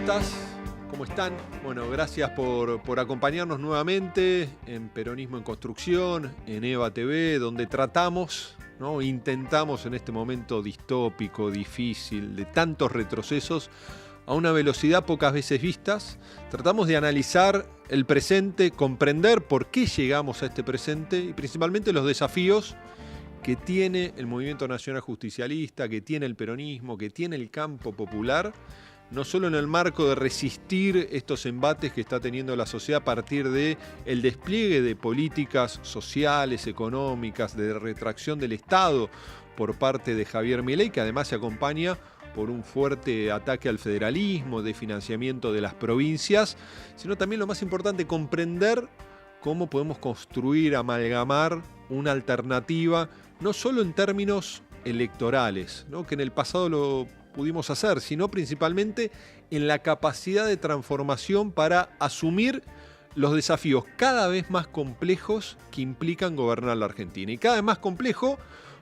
estás? ¿Cómo están? Bueno, gracias por acompañarnos nuevamente en Peronismo en Construcción, en EVA TV, donde tratamos, ¿no? Intentamos en este momento distópico, difícil, de tantos retrocesos, a una velocidad pocas veces vistas. Tratamos de analizar el presente, comprender por qué llegamos a este presente y principalmente los desafíos que tiene el movimiento nacional justicialista, que tiene el peronismo, que tiene el campo popular, no solo en el marco de resistir estos embates que está teniendo la sociedad a partir del despliegue de políticas sociales, económicas, de retracción del Estado por parte de Javier Milei, que además se acompaña por un fuerte ataque al federalismo, de financiamiento de las provincias, sino también lo más importante, comprender cómo podemos construir, amalgamar una alternativa, no solo en términos electorales, ¿no? Que en el pasado lo pudimos hacer, sino principalmente en la capacidad de transformación para asumir los desafíos cada vez más complejos que implican gobernar la Argentina. Y cada vez más complejo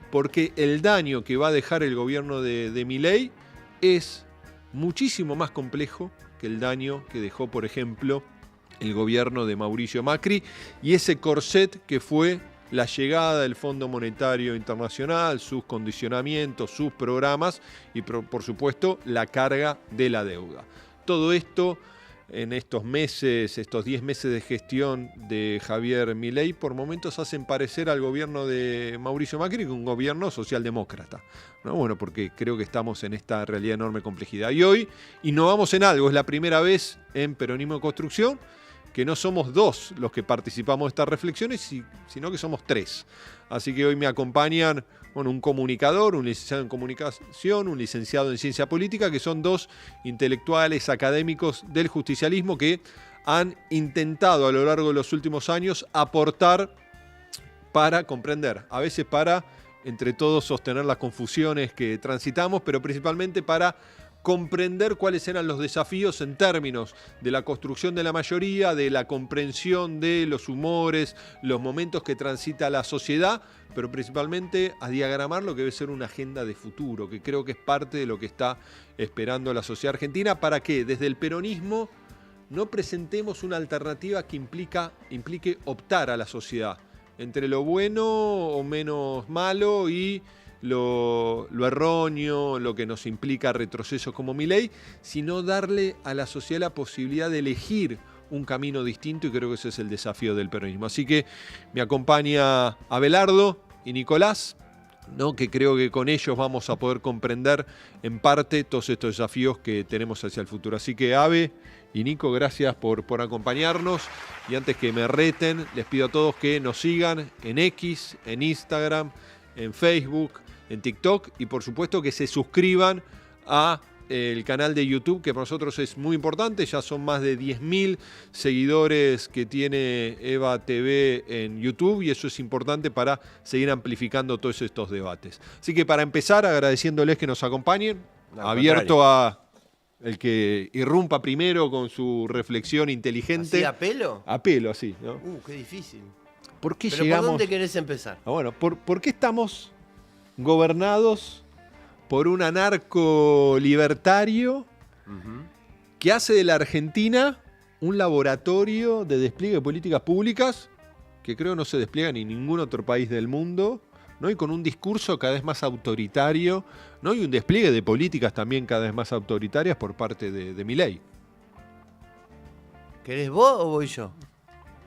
porque el daño que va a dejar el gobierno de Milei es muchísimo más complejo que el daño que dejó, por ejemplo, el gobierno de Mauricio Macri y ese corset que fue la llegada del Fondo Monetario Internacional, sus condicionamientos, sus programas y, por supuesto, la carga de la deuda. Todo esto en estos meses, estos 10 meses de gestión de Javier Milei, por momentos hacen parecer al gobierno de Mauricio Macri que un gobierno socialdemócrata, ¿no? Bueno, porque creo que estamos en esta realidad de enorme complejidad. Y hoy innovamos en algo, es la primera vez en Peronismo en Construcción que no somos dos los que participamos de estas reflexiones, sino que somos tres. Así que hoy me acompañan un comunicador, un licenciado en comunicación, un licenciado en ciencia política, que son dos intelectuales académicos del justicialismo que han intentado a lo largo de los últimos años aportar para comprender, a veces para entre todos sostener las confusiones que transitamos, pero principalmente para comprender cuáles eran los desafíos en términos de la construcción de la mayoría, de la comprensión de los humores, los momentos que transita la sociedad, pero principalmente a diagramar lo que debe ser una agenda de futuro, que creo que es parte de lo que está esperando la sociedad argentina, para que desde el peronismo no presentemos una alternativa que implique optar a la sociedad entre lo bueno o menos malo y lo erróneo, lo que nos implica retrocesos como Milei, sino darle a la sociedad la posibilidad de elegir un camino distinto, y creo que ese es el desafío del peronismo. Así que me acompaña Abelardo y Nicolás, ¿no? Que creo que con ellos vamos a poder comprender en parte todos estos desafíos que tenemos hacia el futuro. Así que Abe y Nico, gracias por acompañarnos. Y antes que me reten, les pido a todos que nos sigan en X, en Instagram, en Facebook, en TikTok, y por supuesto que se suscriban a el canal de YouTube, que para nosotros es muy importante. Ya son más de 10.000 seguidores que tiene EVA TV en YouTube, y eso es importante para seguir amplificando todos estos debates. Así que para empezar, agradeciéndoles que nos acompañen, abierto a el que irrumpa primero con su reflexión inteligente. ¿Así a pelo? A pelo, así, ¿no? Qué difícil. ¿Por qué ¿Pero llegamos? por dónde querés empezar? Bueno, ¿por qué estamos gobernados por un anarco libertario que hace de la Argentina un laboratorio de despliegue de políticas públicas que creo no se despliega ni en ningún otro país del mundo, ¿no? Y con un discurso cada vez más autoritario, ¿no? Y un despliegue de políticas también cada vez más autoritarias por parte de Milei? ¿Querés vos o voy yo?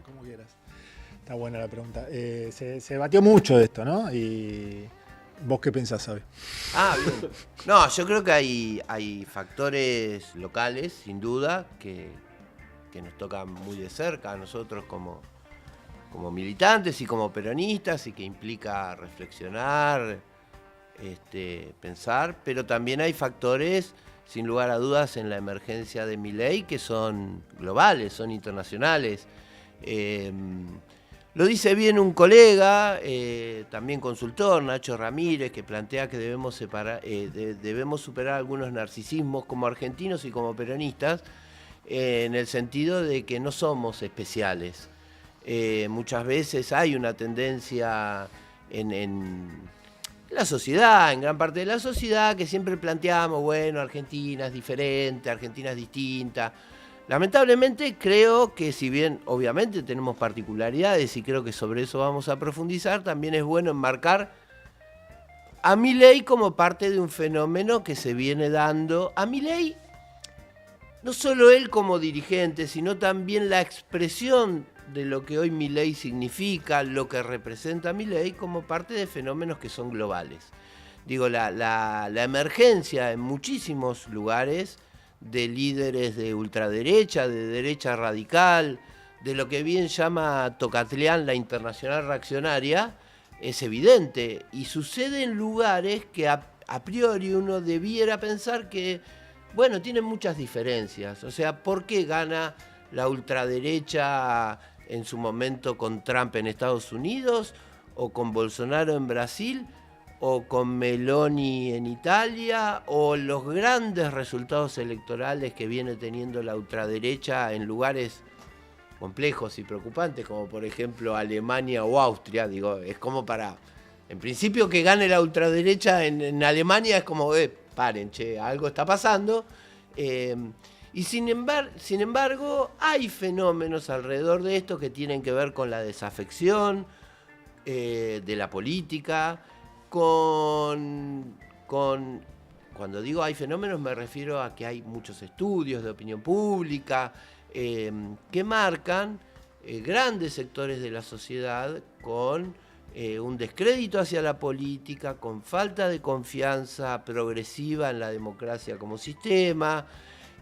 Como quieras. Está buena la pregunta. Se debatió mucho de esto, ¿no? Y ¿vos qué pensás, Sabe? Bien. No, yo creo que hay factores locales, sin duda, que nos tocan muy de cerca a nosotros como militantes y como peronistas, y que implica reflexionar, pensar, pero también hay factores, sin lugar a dudas, en la emergencia de Milei que son globales, son internacionales. Lo dice bien un colega, también consultor, Nacho Ramírez, que plantea que debemos superar algunos narcisismos como argentinos y como peronistas, en el sentido de que no somos especiales. Muchas veces hay una tendencia en la sociedad, en gran parte de la sociedad, que siempre planteamos, bueno, Argentina es diferente, Argentina es distinta. Lamentablemente creo que si bien obviamente tenemos particularidades y creo que sobre eso vamos a profundizar, también es bueno enmarcar a Milei como parte de un fenómeno que se viene dando. A Milei, no solo él como dirigente, sino también la expresión de lo que hoy Milei significa, lo que representa Milei como parte de fenómenos que son globales. Digo, la emergencia en muchísimos lugares de líderes de ultraderecha, de derecha radical, de lo que bien llama Tocatlián la internacional reaccionaria, es evidente y sucede en lugares que a priori uno debiera pensar que, bueno, tienen muchas diferencias. O sea, ¿por qué gana la ultraderecha en su momento con Trump en Estados Unidos, o con Bolsonaro en Brasil, o con Meloni en Italia, o los grandes resultados electorales que viene teniendo la ultraderecha en lugares complejos y preocupantes, como por ejemplo Alemania o Austria? Digo, es como para, en principio, que gane la ultraderecha en Alemania es como, paren, che, algo está pasando. Y sin embargo, hay fenómenos alrededor de esto que tienen que ver con la desafección de la política, cuando digo hay fenómenos me refiero a que hay muchos estudios de opinión pública que marcan grandes sectores de la sociedad con un descrédito hacia la política, con falta de confianza progresiva en la democracia como sistema,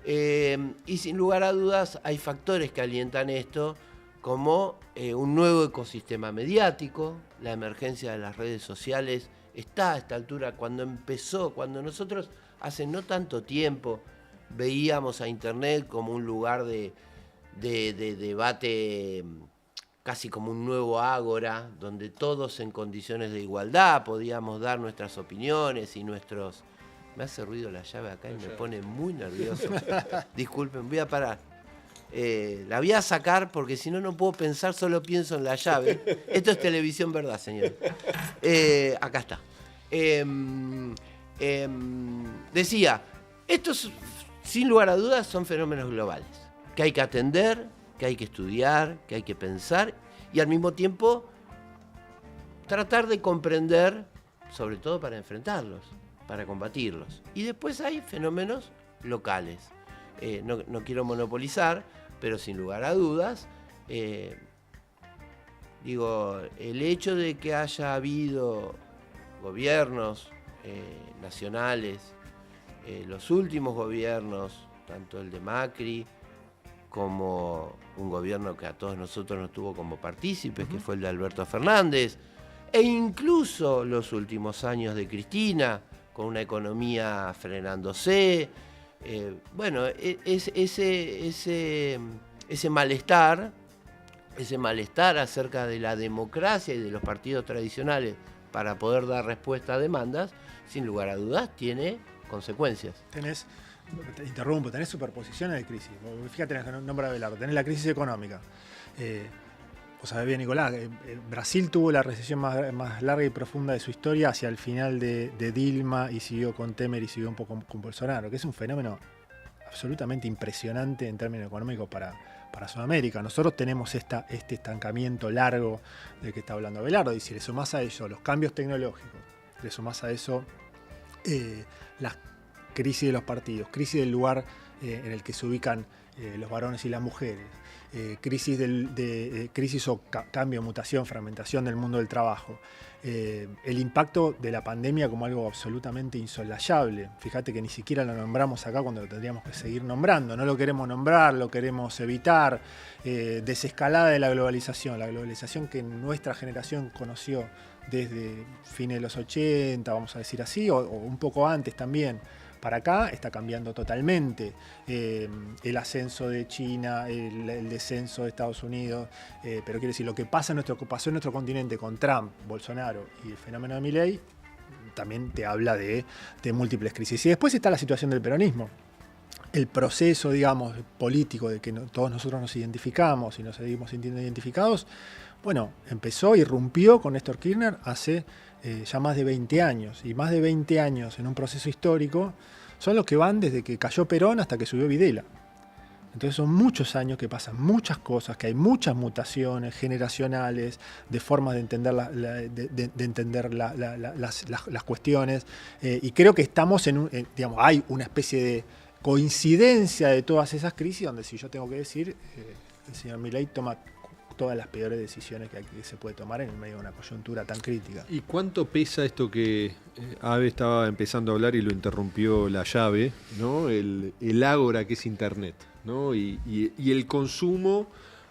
y sin lugar a dudas hay factores que alientan esto, como un nuevo ecosistema mediático. La emergencia de las redes sociales está a esta altura. Cuando nosotros hace no tanto tiempo veíamos a Internet como un lugar de debate, casi como un nuevo ágora, donde todos en condiciones de igualdad podíamos dar nuestras opiniones y nuestros... Me hace ruido la llave acá y me pone muy nervioso. Disculpen, voy a parar. La voy a sacar porque si no, no puedo pensar, solo pienso en la llave. Esto es televisión, ¿verdad, señor? Acá está. Decía, estos, sin lugar a dudas, son fenómenos globales, que hay que atender, que hay que estudiar, que hay que pensar y al mismo tiempo tratar de comprender, sobre todo para enfrentarlos, para combatirlos. Y después hay fenómenos locales. No quiero monopolizar, pero sin lugar a dudas, el hecho de que haya habido gobiernos nacionales, los últimos gobiernos, tanto el de Macri como un gobierno que a todos nosotros nos tuvo como partícipes, que fue el de Alberto Fernández, e incluso los últimos años de Cristina, con una economía frenándose. Ese malestar acerca de la democracia y de los partidos tradicionales para poder dar respuesta a demandas, sin lugar a dudas, tiene consecuencias. Te interrumpo, tenés superposiciones de crisis. Fíjate en el nombre de Abelardo, tenés la crisis económica. Vos sabés bien, Nicolás, Brasil tuvo la recesión más larga y profunda de su historia hacia el final de Dilma, y siguió con Temer y siguió un poco con Bolsonaro, que es un fenómeno absolutamente impresionante en términos económicos para Sudamérica. Nosotros tenemos este estancamiento largo del que está hablando Abelardo, y si le sumás a eso los cambios tecnológicos, le sumás a eso las crisis de los partidos, crisis del lugar en el que se ubican los varones y las mujeres, crisis o cambio, mutación, fragmentación del mundo del trabajo, el impacto de la pandemia como algo absolutamente insoslayable. Fíjate que ni siquiera lo nombramos acá cuando lo tendríamos que seguir nombrando. No lo queremos nombrar, lo queremos evitar. Desescalada de la globalización que nuestra generación conoció desde fines de los 80, vamos a decir así, o un poco antes también. Para acá está cambiando totalmente. El ascenso de China, el descenso de Estados Unidos, pero quiero decir, lo que pasó en nuestro continente con Trump, Bolsonaro y el fenómeno de Milei, también te habla de múltiples crisis. Y después está la situación del peronismo. El proceso, digamos, político de que todos nosotros nos identificamos y nos seguimos sintiendo identificados, Bueno, empezó, irrumpió con Néstor Kirchner hace ya más de 20 años. Y más de 20 años en un proceso histórico son los que van desde que cayó Perón hasta que subió Videla. Entonces son muchos años que pasan muchas cosas, que hay muchas mutaciones generacionales, de formas de entender, las cuestiones. Y creo que estamos digamos, hay una especie de coincidencia de todas esas crisis, donde si yo tengo que decir, el señor Milei toma todas las peores decisiones que se puede tomar en el medio de una coyuntura tan crítica. ¿Y cuánto pesa esto que Abe estaba empezando a hablar y lo interrumpió la llave, ¿no? El ágora que es Internet, ¿no? Y el consumo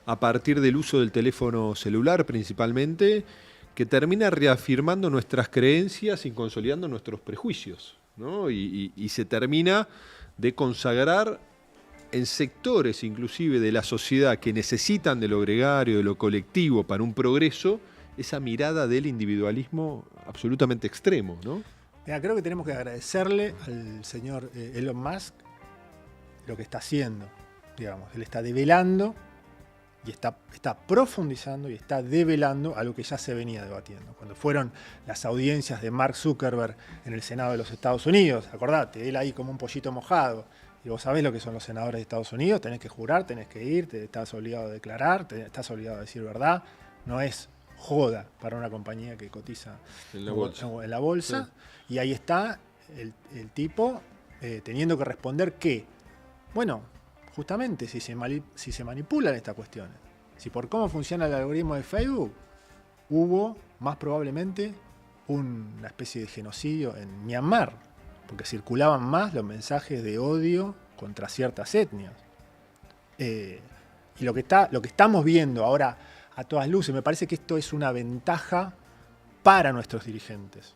a partir del uso del teléfono celular principalmente, que termina reafirmando nuestras creencias y consolidando nuestros prejuicios, ¿no? Y se termina de consagrar en sectores inclusive de la sociedad que necesitan de lo gregario, de lo colectivo para un progreso, esa mirada del individualismo absolutamente extremo, ¿no? Mira, creo que tenemos que agradecerle al señor Elon Musk lo que está haciendo, digamos. Él está develando y está profundizando y está develando algo que ya se venía debatiendo. Cuando fueron las audiencias de Mark Zuckerberg en el Senado de los Estados Unidos, acordate, él ahí como un pollito mojado. Y vos sabés lo que son los senadores de Estados Unidos, tenés que jurar, tenés que ir, estás obligado a declarar, estás obligado a decir verdad. No es joda para una compañía que cotiza en la bolsa. Sí. Y ahí está el tipo teniendo que responder que, bueno, justamente si se manipulan estas cuestiones, si por cómo funciona el algoritmo de Facebook, hubo más probablemente una especie de genocidio en Myanmar, porque circulaban más los mensajes de odio contra ciertas etnias. Y lo que estamos viendo ahora a todas luces, me parece que esto es una ventaja para nuestros dirigentes.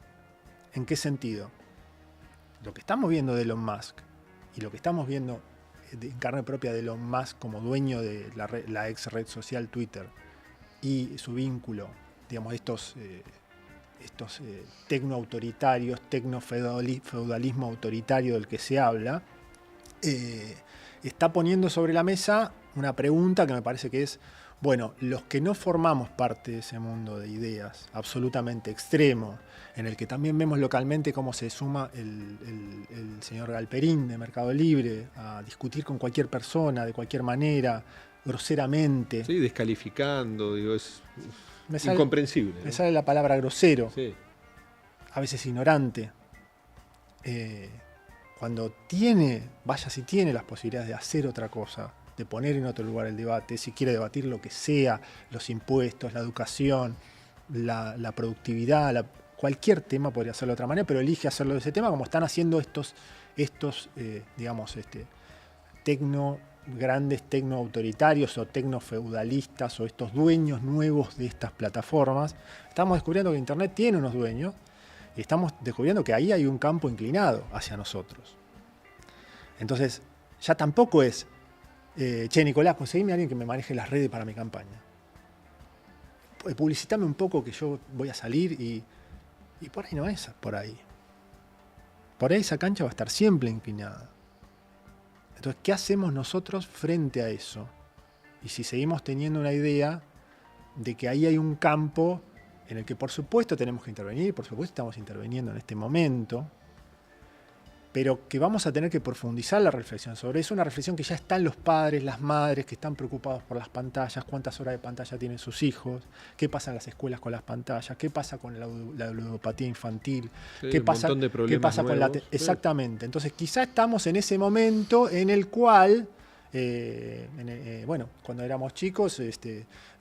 ¿En qué sentido? Lo que estamos viendo de Elon Musk y lo que estamos viendo en carne propia de Elon Musk como dueño de la ex red social Twitter y su vínculo, digamos, estos tecnoautoritarios, tecnofeudalismo autoritario del que se habla, está poniendo sobre la mesa una pregunta que me parece que es, bueno, los que no formamos parte de ese mundo de ideas absolutamente extremo, en el que también vemos localmente cómo se suma el señor Galperín de Mercado Libre a discutir con cualquier persona, de cualquier manera, groseramente. Sí, descalificando, digo, es incomprensible, ¿no? Me sale la palabra grosero, sí. A veces ignorante. Cuando si tiene las posibilidades de hacer otra cosa, de poner en otro lugar el debate, si quiere debatir lo que sea, los impuestos, la educación, la productividad, cualquier tema podría hacerlo de otra manera, pero elige hacerlo de ese tema, como están haciendo estos grandes tecnoautoritarios o tecnofeudalistas o estos dueños nuevos de estas plataformas. Estamos descubriendo que Internet tiene unos dueños y estamos descubriendo que ahí hay un campo inclinado hacia nosotros. Entonces, ya tampoco es, che, Nicolás, conseguime a alguien que me maneje las redes para mi campaña. Publicitame un poco que yo voy a salir y por ahí no es por ahí. Por ahí esa cancha va a estar siempre inclinada. Entonces, ¿qué hacemos nosotros frente a eso? Y si seguimos teniendo una idea de que ahí hay un campo en el que por supuesto tenemos que intervenir, por supuesto estamos interviniendo en este momento, pero que vamos a tener que profundizar la reflexión sobre eso, una reflexión que ya están los padres, las madres, que están preocupados por las pantallas, cuántas horas de pantalla tienen sus hijos, qué pasa en las escuelas con las pantallas, qué pasa con la ludopatía infantil, sí, qué pasa con la... Exactamente, entonces quizá estamos en ese momento en el cual, cuando éramos chicos,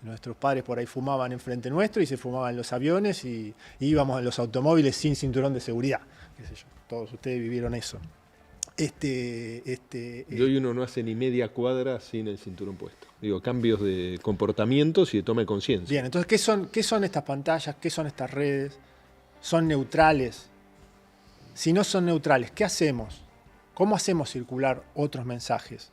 nuestros padres por ahí fumaban enfrente nuestro y se fumaban en los aviones y íbamos en los automóviles sin cinturón de seguridad, qué sé yo. Todos ustedes vivieron eso. Y hoy uno no hace ni media cuadra sin el cinturón puesto. Digo, cambios de comportamientos y de toma de conciencia. Bien, entonces, ¿qué son estas pantallas? ¿Qué son estas redes? ¿Son neutrales? Si no son neutrales, ¿qué hacemos? ¿Cómo hacemos circular otros mensajes?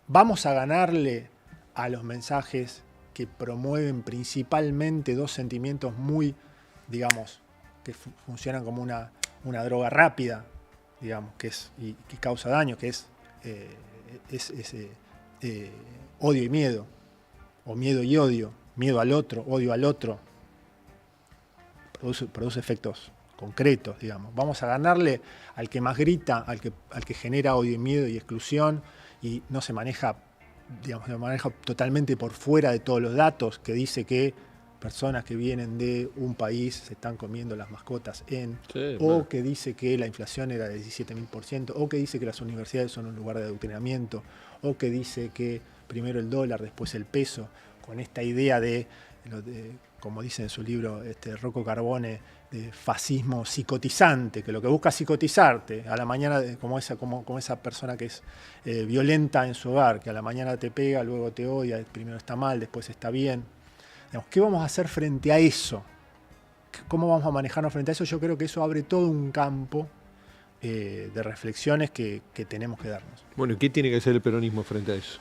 ¿Vamos a ganarle a los mensajes que promueven principalmente dos sentimientos muy, digamos, que funcionan como una droga rápida, digamos, que causa daño, que es odio y miedo? o miedo y odio, miedo al otro, odio al otro, produce efectos concretos, digamos. Vamos a ganarle al que más grita, al que genera odio y miedo y exclusión y no se maneja, digamos, se maneja totalmente por fuera de todos los datos, que dice que personas que vienen de un país se están comiendo las mascotas o que dice que la inflación era de 17.000%, o que dice que las universidades son un lugar de adoctrinamiento, o que dice que primero el dólar, después el peso, con esta idea de como dice en su libro Rocco Carbone, de fascismo psicotizante, que lo que busca es psicotizarte a la mañana, como esa persona que es violenta en su hogar, que a la mañana te pega, luego te odia, primero está mal, después está bien. Digamos, ¿qué vamos a hacer frente a eso? ¿Cómo vamos a manejarnos frente a eso? Yo creo que eso abre todo un campo de reflexiones que tenemos que darnos. Bueno, ¿y qué tiene que hacer el peronismo frente a eso?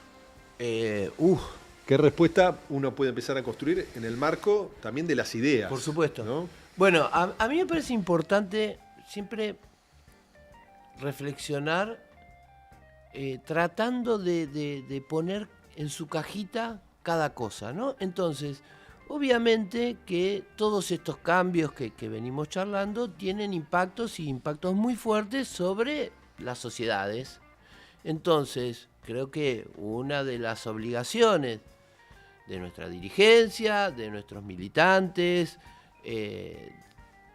¿Qué respuesta uno puede empezar a construir en el marco también de las ideas? Por supuesto. ¿No? Bueno, a mí me parece importante siempre reflexionar tratando de poner en su cajita cada cosa, ¿no? Entonces, obviamente que todos estos cambios que venimos charlando tienen impactos muy fuertes sobre las sociedades. Entonces, creo que una de las obligaciones de nuestra dirigencia, de nuestros militantes,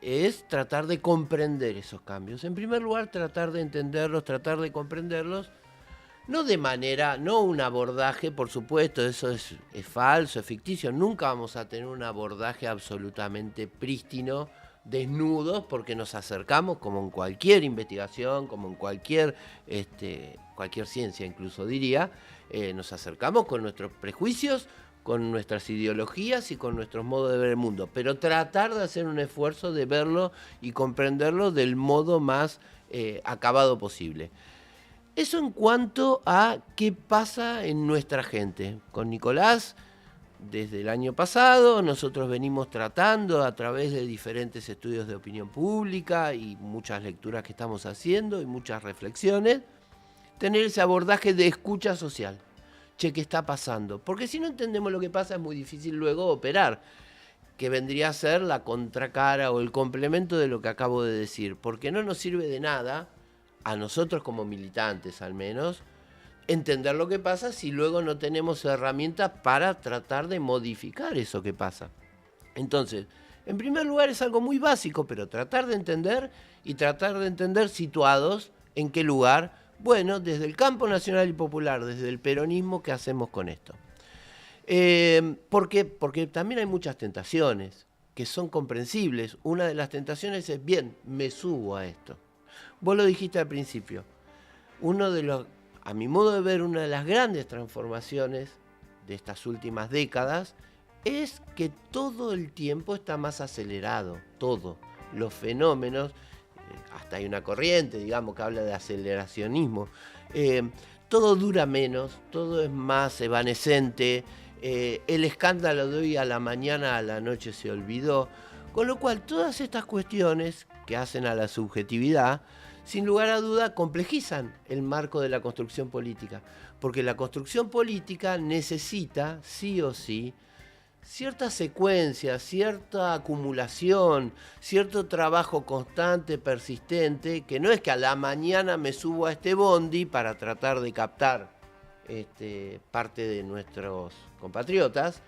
es tratar de comprender esos cambios. En primer lugar, tratar de entenderlos, tratar de comprenderlos, no un abordaje, por supuesto, eso es falso, es ficticio. Nunca vamos a tener un abordaje absolutamente prístino, desnudos, porque nos acercamos, como en cualquier investigación, como en cualquier ciencia incluso diría, nos acercamos con nuestros prejuicios, con nuestras ideologías y con nuestros modos de ver el mundo, pero tratar de hacer un esfuerzo de verlo y comprenderlo del modo más acabado posible. Eso en cuanto a qué pasa en nuestra gente. Con Nicolás, desde el año pasado, nosotros venimos tratando a través de diferentes estudios de opinión pública y muchas lecturas que estamos haciendo y muchas reflexiones, tener ese abordaje de escucha social. Che, ¿qué está pasando? Porque si no entendemos lo que pasa es muy difícil luego operar, que vendría a ser la contracara o el complemento de lo que acabo de decir, porque no nos sirve de nada, a nosotros como militantes al menos, entender lo que pasa si luego no tenemos herramientas para tratar de modificar eso que pasa. Entonces, en primer lugar es algo muy básico, pero tratar de entender y tratar de entender situados en qué lugar. Bueno, desde el campo nacional y popular, desde el peronismo, ¿qué hacemos con esto? Porque también hay muchas tentaciones que son comprensibles. Una de las tentaciones es, bien, me subo a esto. Vos lo dijiste al principio. A mi modo de ver, una de las grandes transformaciones de estas últimas décadas es que todo el tiempo está más acelerado, todo. Los fenómenos, hasta hay una corriente, digamos, que habla de aceleracionismo. Todo dura menos, todo es más evanescente, el escándalo de hoy a la mañana, a la noche se olvidó. Con lo cual, todas estas cuestiones que hacen a la subjetividad, sin lugar a duda, complejizan el marco de la construcción política. Porque la construcción política necesita, sí o sí, cierta secuencia, cierta acumulación, cierto trabajo constante, persistente, que no es que a la mañana me subo a este bondi para tratar de captar parte de nuestros compatriotas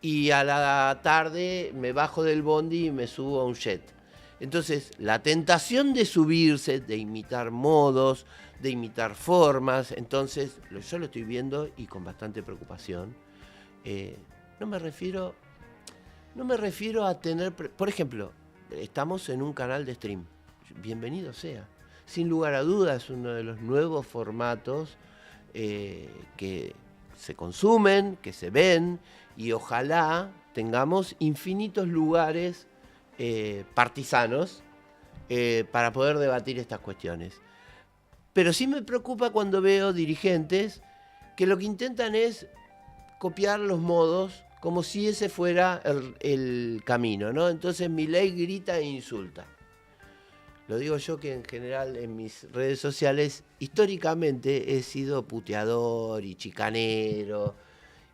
y a la tarde me bajo del bondi y me subo a un jet. Entonces, la tentación de subirse, de imitar modos, de imitar formas, entonces yo lo estoy viendo y con bastante preocupación. No me refiero a tener... Por ejemplo, estamos en un canal de stream. Bienvenido sea. Sin lugar a dudas, es uno de los nuevos formatos que se consumen, que se ven, y ojalá tengamos infinitos lugares partisanos para poder debatir estas cuestiones. Pero sí me preocupa cuando veo dirigentes que lo que intentan es copiar los modos como si ese fuera el camino, ¿no? Entonces Milei grita e insulta. Lo digo yo que en general en mis redes sociales históricamente he sido puteador y chicanero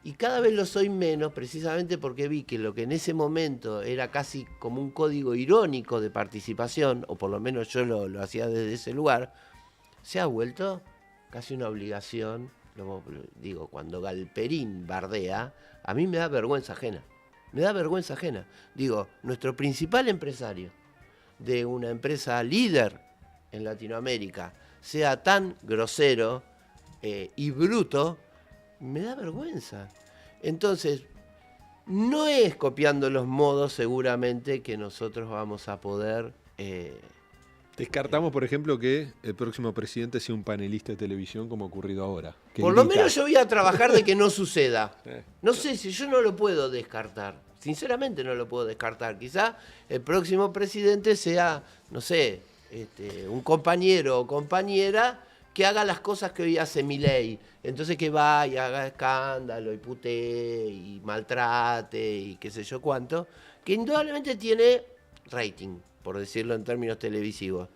Y cada vez lo soy menos, precisamente porque vi que lo que en ese momento era casi como un código irónico de participación, o por lo menos yo lo hacía desde ese lugar, se ha vuelto casi una obligación. Digo, cuando Galperín bardea, a mí me da vergüenza ajena. Me da vergüenza ajena. Digo, nuestro principal empresario de una empresa líder en Latinoamérica sea tan grosero y bruto, me da vergüenza. Entonces, no es copiando los modos seguramente que nosotros vamos a poder... Descartamos, por ejemplo, que el próximo presidente sea un panelista de televisión como ha ocurrido ahora. Por lo menos yo voy a trabajar de que no suceda. No sé si yo no lo puedo descartar. Sinceramente no lo puedo descartar. Quizá el próximo presidente sea, no sé, un compañero o compañera que haga las cosas que hoy hace Milei. Entonces que vaya y haga escándalo y putee y maltrate y qué sé yo cuánto. Que indudablemente tiene rating, por decirlo en términos televisivos.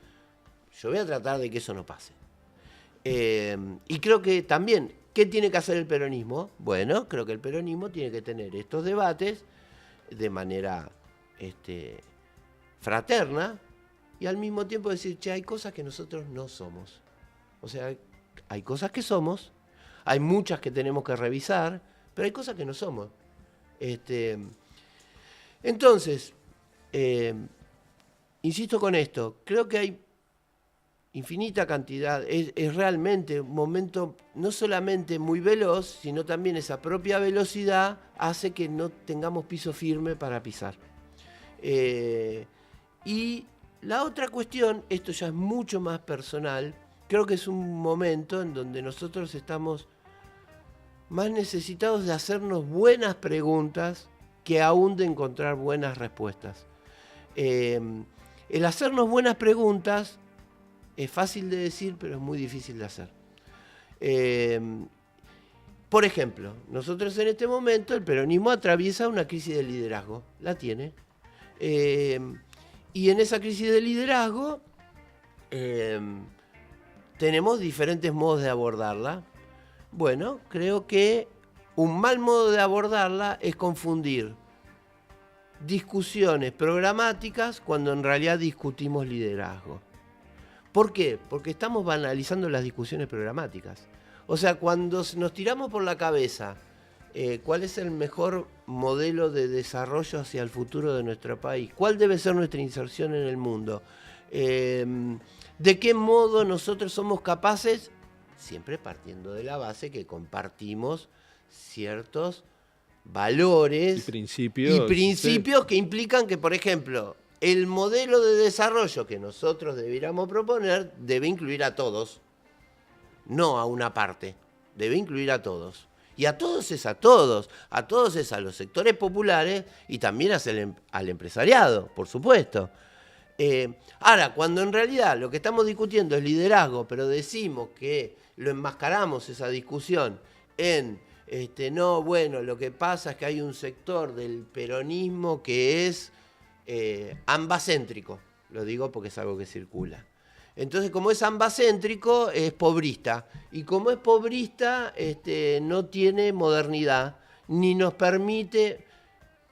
Yo voy a tratar de que eso no pase. Y creo que también, ¿qué tiene que hacer el peronismo? Bueno, creo que el peronismo tiene que tener estos debates de manera fraterna y al mismo tiempo decir, che, hay cosas que nosotros no somos. O sea, hay cosas que somos, hay muchas que tenemos que revisar, pero hay cosas que no somos. Entonces, insisto con esto, creo que hay infinita cantidad, es realmente un momento no solamente muy veloz, sino también esa propia velocidad hace que no tengamos piso firme para pisar. Y la otra cuestión, esto ya es mucho más personal, creo que es un momento en donde nosotros estamos más necesitados de hacernos buenas preguntas que aún de encontrar buenas respuestas. El hacernos buenas preguntas es fácil de decir, pero es muy difícil de hacer. Por ejemplo, nosotros en este momento, el peronismo atraviesa una crisis de liderazgo, la tiene. Y en esa crisis de liderazgo tenemos diferentes modos de abordarla. Bueno, creo que un mal modo de abordarla es confundir discusiones programáticas cuando en realidad discutimos liderazgo. ¿Por qué? Porque estamos banalizando las discusiones programáticas. O sea, cuando nos tiramos por la cabeza cuál es el mejor modelo de desarrollo hacia el futuro de nuestro país, cuál debe ser nuestra inserción en el mundo, de qué modo nosotros somos capaces, siempre partiendo de la base que compartimos ciertos valores y principios sí, que implican que, por ejemplo, el modelo de desarrollo que nosotros debiéramos proponer debe incluir a todos, no a una parte, debe incluir a todos. Y a todos es a todos es a los sectores populares y también al empresariado, por supuesto. Ahora, cuando en realidad lo que estamos discutiendo es liderazgo, pero decimos que lo enmascaramos esa discusión en, no, bueno, lo que pasa es que hay un sector del peronismo que es ambacéntrico, lo digo porque es algo que circula. Entonces, como es ambacéntrico, es pobrista. Y como es pobrista, no tiene modernidad, ni nos permite...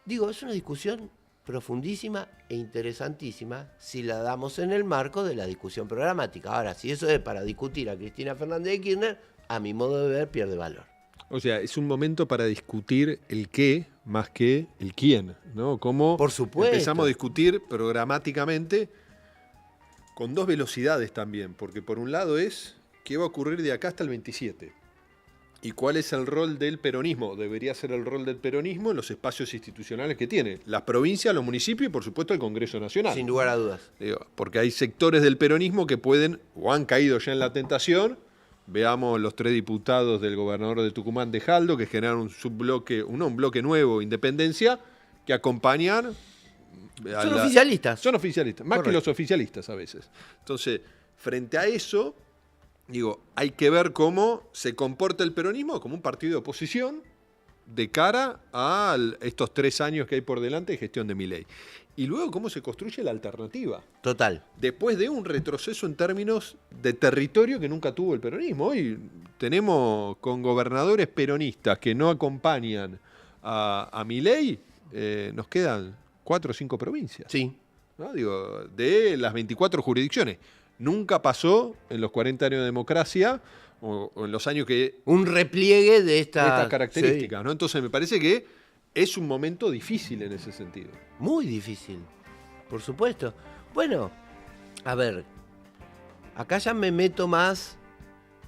Digo, es una discusión profundísima e interesantísima si la damos en el marco de la discusión programática. Ahora, si eso es para discutir a Cristina Fernández de Kirchner, a mi modo de ver, pierde valor. O sea, es un momento para discutir el qué más que el quién, ¿no? Cómo por supuesto. Empezamos a discutir programáticamente con dos velocidades también, porque por un lado es qué va a ocurrir de acá hasta el 27 y cuál es el rol del peronismo, debería ser el rol del peronismo en los espacios institucionales que tiene, las provincias, los municipios y por supuesto el Congreso Nacional. Sin lugar a dudas. Porque hay sectores del peronismo que pueden o han caído ya en la tentación. Veamos los 3 diputados del gobernador de Tucumán, de Jaldo, que generaron un subbloque, un bloque nuevo, Independencia, que acompañan... Son oficialistas. Son oficialistas, más Correcto. que los oficialistas a veces. Entonces, frente a eso, digo, hay que ver cómo se comporta el peronismo como un partido de oposición, de cara a estos 3 años que hay por delante de gestión de Milei. Y luego cómo se construye la alternativa. Total. Después de un retroceso en términos de territorio que nunca tuvo el peronismo. Hoy tenemos con gobernadores peronistas que no acompañan a Milei, nos quedan 4 o 5 provincias. Sí. ¿No? Digo, de las 24 jurisdicciones. Nunca pasó en los 40 años de democracia o en los años que... Un repliegue de estas características, sí. ¿no? Entonces me parece que es un momento difícil en ese sentido. Muy difícil, por supuesto. Bueno, a ver, acá ya me meto más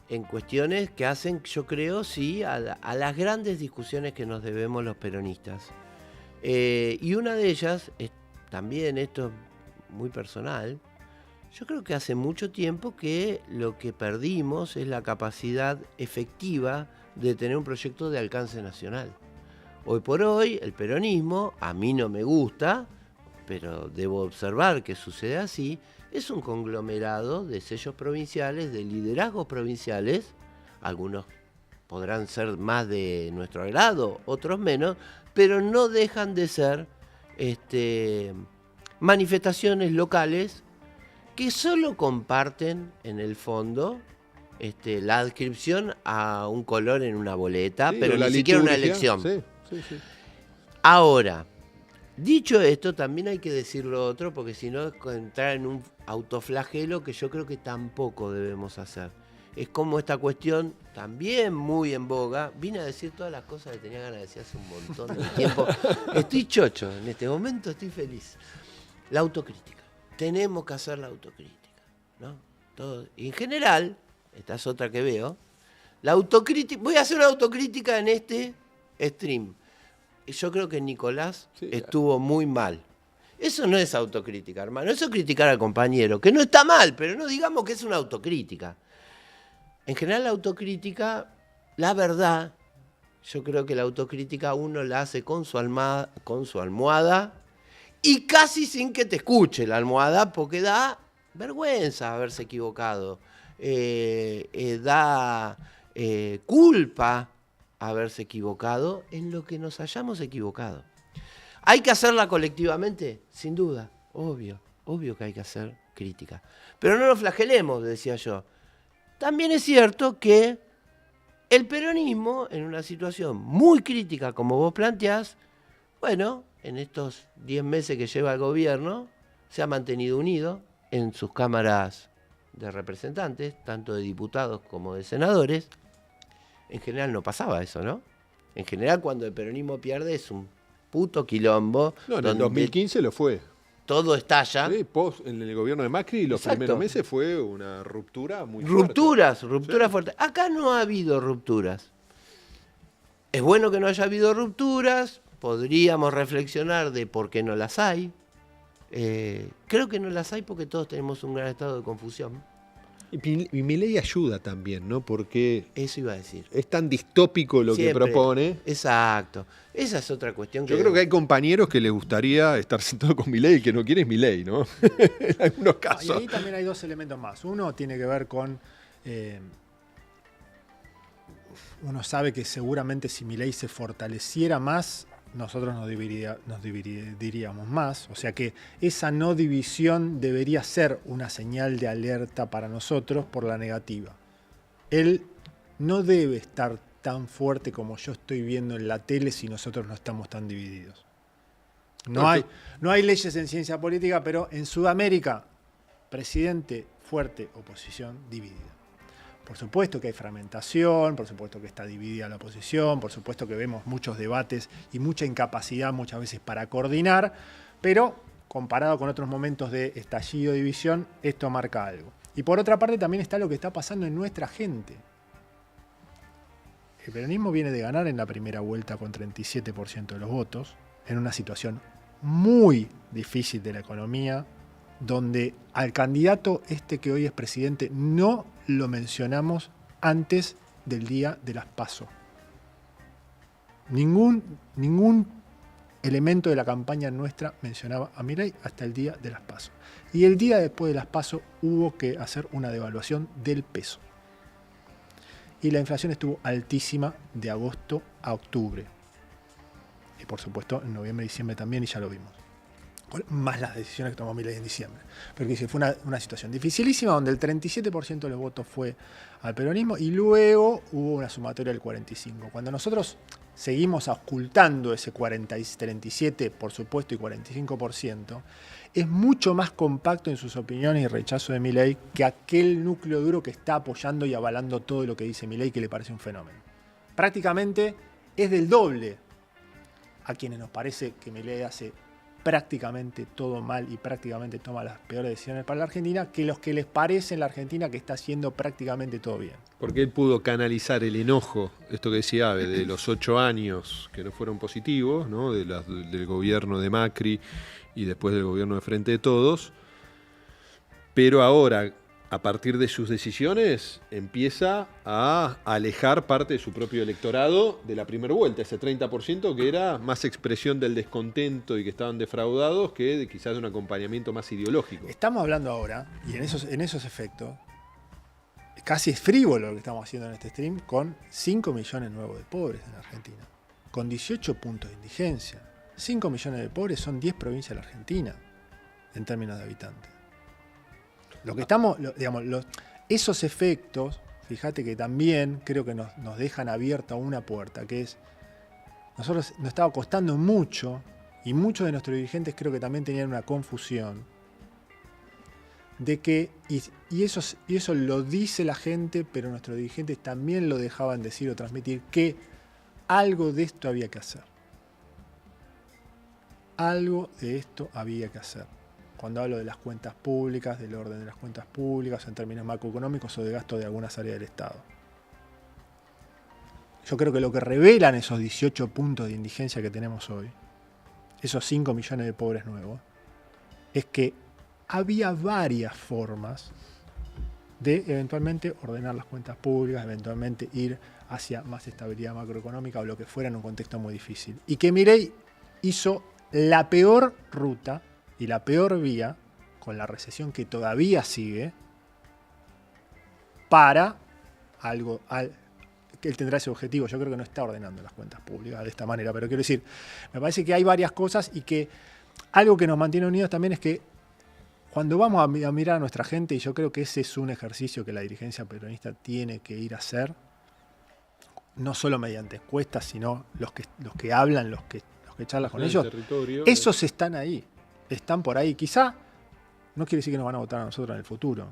en cuestiones que hacen, yo creo, sí, a las grandes discusiones que nos debemos los peronistas. Y una de ellas, también esto es muy personal, yo creo que hace mucho tiempo que lo que perdimos es la capacidad efectiva de tener un proyecto de alcance nacional. Hoy por hoy, el peronismo, a mí no me gusta, pero debo observar que sucede así, es un conglomerado de sellos provinciales, de liderazgos provinciales, algunos podrán ser más de nuestro agrado, otros menos, pero no dejan de ser manifestaciones locales que solo comparten en el fondo la adscripción a un color en una boleta, Sí, pero la ni siquiera una liturgia, elección. Sí. Ahora, dicho esto, también hay que decir lo otro, porque si no es entrar en un autoflagelo que yo creo que tampoco debemos hacer. Es como esta cuestión, también muy en boga, vine a decir todas las cosas que tenía ganas de decir hace un montón de tiempo. Estoy chocho, en este momento estoy feliz. La autocrítica. Tenemos que hacer la autocrítica, ¿no? Todo. Y en general, esta es otra que veo, la autocrítica, voy a hacer una autocrítica en este stream. Yo creo que Nicolás estuvo muy mal. Eso no es autocrítica, hermano. Eso es criticar al compañero, que no está mal, pero no digamos que es una autocrítica. En general, la autocrítica, la verdad, yo creo que la autocrítica uno la hace con su almohada y casi sin que te escuche la almohada, porque da vergüenza haberse equivocado. Da culpa haberse equivocado en lo que nos hayamos equivocado. ¿Hay que hacerla colectivamente? Sin duda, obvio que hay que hacer crítica. Pero no nos flagelemos, decía yo. También es cierto que el peronismo, en una situación muy crítica como vos planteás, bueno, en estos 10 meses que lleva el gobierno, se ha mantenido unido en sus cámaras de representantes, tanto de diputados como de senadores. En general no pasaba eso, ¿no? En general cuando el peronismo pierde es un puto quilombo. No, en el 2015 lo fue. Todo estalla. Sí, en el gobierno de Macri los Exacto. primeros meses fue una ruptura muy Rupturas fuerte. fuertes. Acá no ha habido rupturas. Es bueno que no haya habido rupturas, podríamos reflexionar de por qué no las hay. Creo que no las hay porque todos tenemos un gran estado de confusión. Y Milei ayuda también, ¿no? Porque Eso iba a decir. es tan distópico lo Siempre. que propone. Exacto. Esa es otra cuestión. Yo creo que hay compañeros que les gustaría estar sentados con Milei y que no quieren Milei, ¿no? En algunos Y casos. ahí también hay 2 elementos más. Uno tiene que ver con... uno sabe que seguramente si Milei se fortaleciera más, nosotros nos dividiríamos más. O sea que esa no división debería ser una señal de alerta para nosotros por la negativa. Él no debe estar tan fuerte como yo estoy viendo en la tele si nosotros no estamos tan divididos. No hay leyes en ciencia política, pero en Sudamérica, presidente fuerte, oposición dividida. Por supuesto que hay fragmentación, por supuesto que está dividida la oposición, por supuesto que vemos muchos debates y mucha incapacidad muchas veces para coordinar, pero comparado con otros momentos de estallido, división, esto marca algo. Y por otra parte también está lo que está pasando en nuestra gente. El peronismo viene de ganar en la primera vuelta con 37% de los votos, en una situación muy difícil de la economía, donde al candidato que hoy es presidente no lo mencionamos antes del día de las PASO. Ningún elemento de la campaña nuestra mencionaba a Milei hasta el día de las PASO. Y el día después de las PASO hubo que hacer una devaluación del peso. Y la inflación estuvo altísima de agosto a octubre. y por supuesto en noviembre y diciembre también, y ya lo vimos. Más las decisiones que tomó Milei en diciembre. Pero que fue una situación dificilísima donde el 37% de los votos fue al peronismo y luego hubo una sumatoria del 45%. Cuando nosotros seguimos ocultando ese 37%, por supuesto, y 45%, es mucho más compacto en sus opiniones y rechazo de Milei que aquel núcleo duro que está apoyando y avalando todo lo que dice Milei, que le parece un fenómeno. Prácticamente es del doble a quienes nos parece que Milei hace prácticamente todo mal y prácticamente toma las peores decisiones para la Argentina, que los que les parece en la Argentina que está haciendo prácticamente todo bien. Porque él pudo canalizar el enojo, esto que decía Abe, de los 8 años que no fueron positivos, ¿no? Del gobierno de Macri y después del gobierno de Frente de Todos, pero ahora, a partir de sus decisiones, empieza a alejar parte de su propio electorado de la primera vuelta, ese 30% que era más expresión del descontento y que estaban defraudados que quizás de un acompañamiento más ideológico. Estamos hablando ahora, y en esos efectos, casi es frívolo lo que estamos haciendo en este stream, con 5 millones nuevos de pobres en Argentina, con 18 puntos de indigencia. 5 millones de pobres son 10 provincias de la Argentina, en términos de habitantes. Lo que estamos, esos efectos, fíjate que también creo que nos dejan abierta una puerta, que es, nosotros nos estaba costando mucho, y muchos de nuestros dirigentes creo que también tenían una confusión, de que, y eso lo dice la gente, pero nuestros dirigentes también lo dejaban decir o transmitir, que algo de esto había que hacer. Algo de esto había que hacer. Cuando hablo de las cuentas públicas, del orden de las cuentas públicas, en términos macroeconómicos o de gasto de algunas áreas del Estado. Yo creo que lo que revelan esos 18 puntos de indigencia que tenemos hoy, esos 5 millones de pobres nuevos, es que había varias formas de eventualmente ordenar las cuentas públicas, eventualmente ir hacia más estabilidad macroeconómica o lo que fuera en un contexto muy difícil. Y que Milei hizo la peor ruta y la peor vía, con la recesión que todavía sigue, para algo, que él tendrá ese objetivo. Yo creo que no está ordenando las cuentas públicas de esta manera, pero quiero decir, me parece que hay varias cosas y que algo que nos mantiene unidos también es que cuando vamos a mirar a nuestra gente, y yo creo que ese es un ejercicio que la dirigencia peronista tiene que ir a hacer, no solo mediante encuestas, sino los que hablan, los que charlan con ellos, esos están ahí, están por ahí. Quizá no quiere decir que nos van a votar a nosotros en el futuro,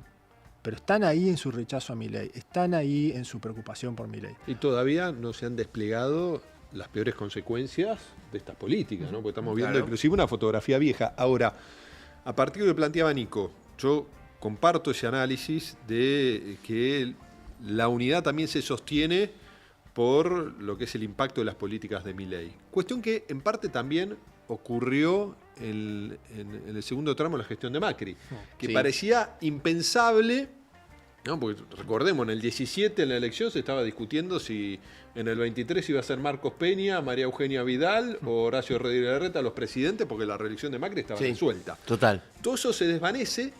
pero están ahí en su rechazo a Milei, están ahí en su preocupación por Milei. Y todavía no se han desplegado las peores consecuencias de estas políticas, ¿no? Porque estamos viendo inclusive una fotografía vieja. Ahora, a partir de lo que planteaba Nico, yo comparto ese análisis de que la unidad también se sostiene por lo que es el impacto de las políticas de Milei. Cuestión que en parte también ocurrió en el segundo tramo de la gestión de Macri, que parecía impensable, ¿no? Porque recordemos, en el 17 en la elección se estaba discutiendo si en el 23 iba a ser Marcos Peña, María Eugenia Vidal o Horacio Rodríguez Larreta los presidentes, porque la reelección de Macri estaba resuelta. Total. Todo eso se desvanece.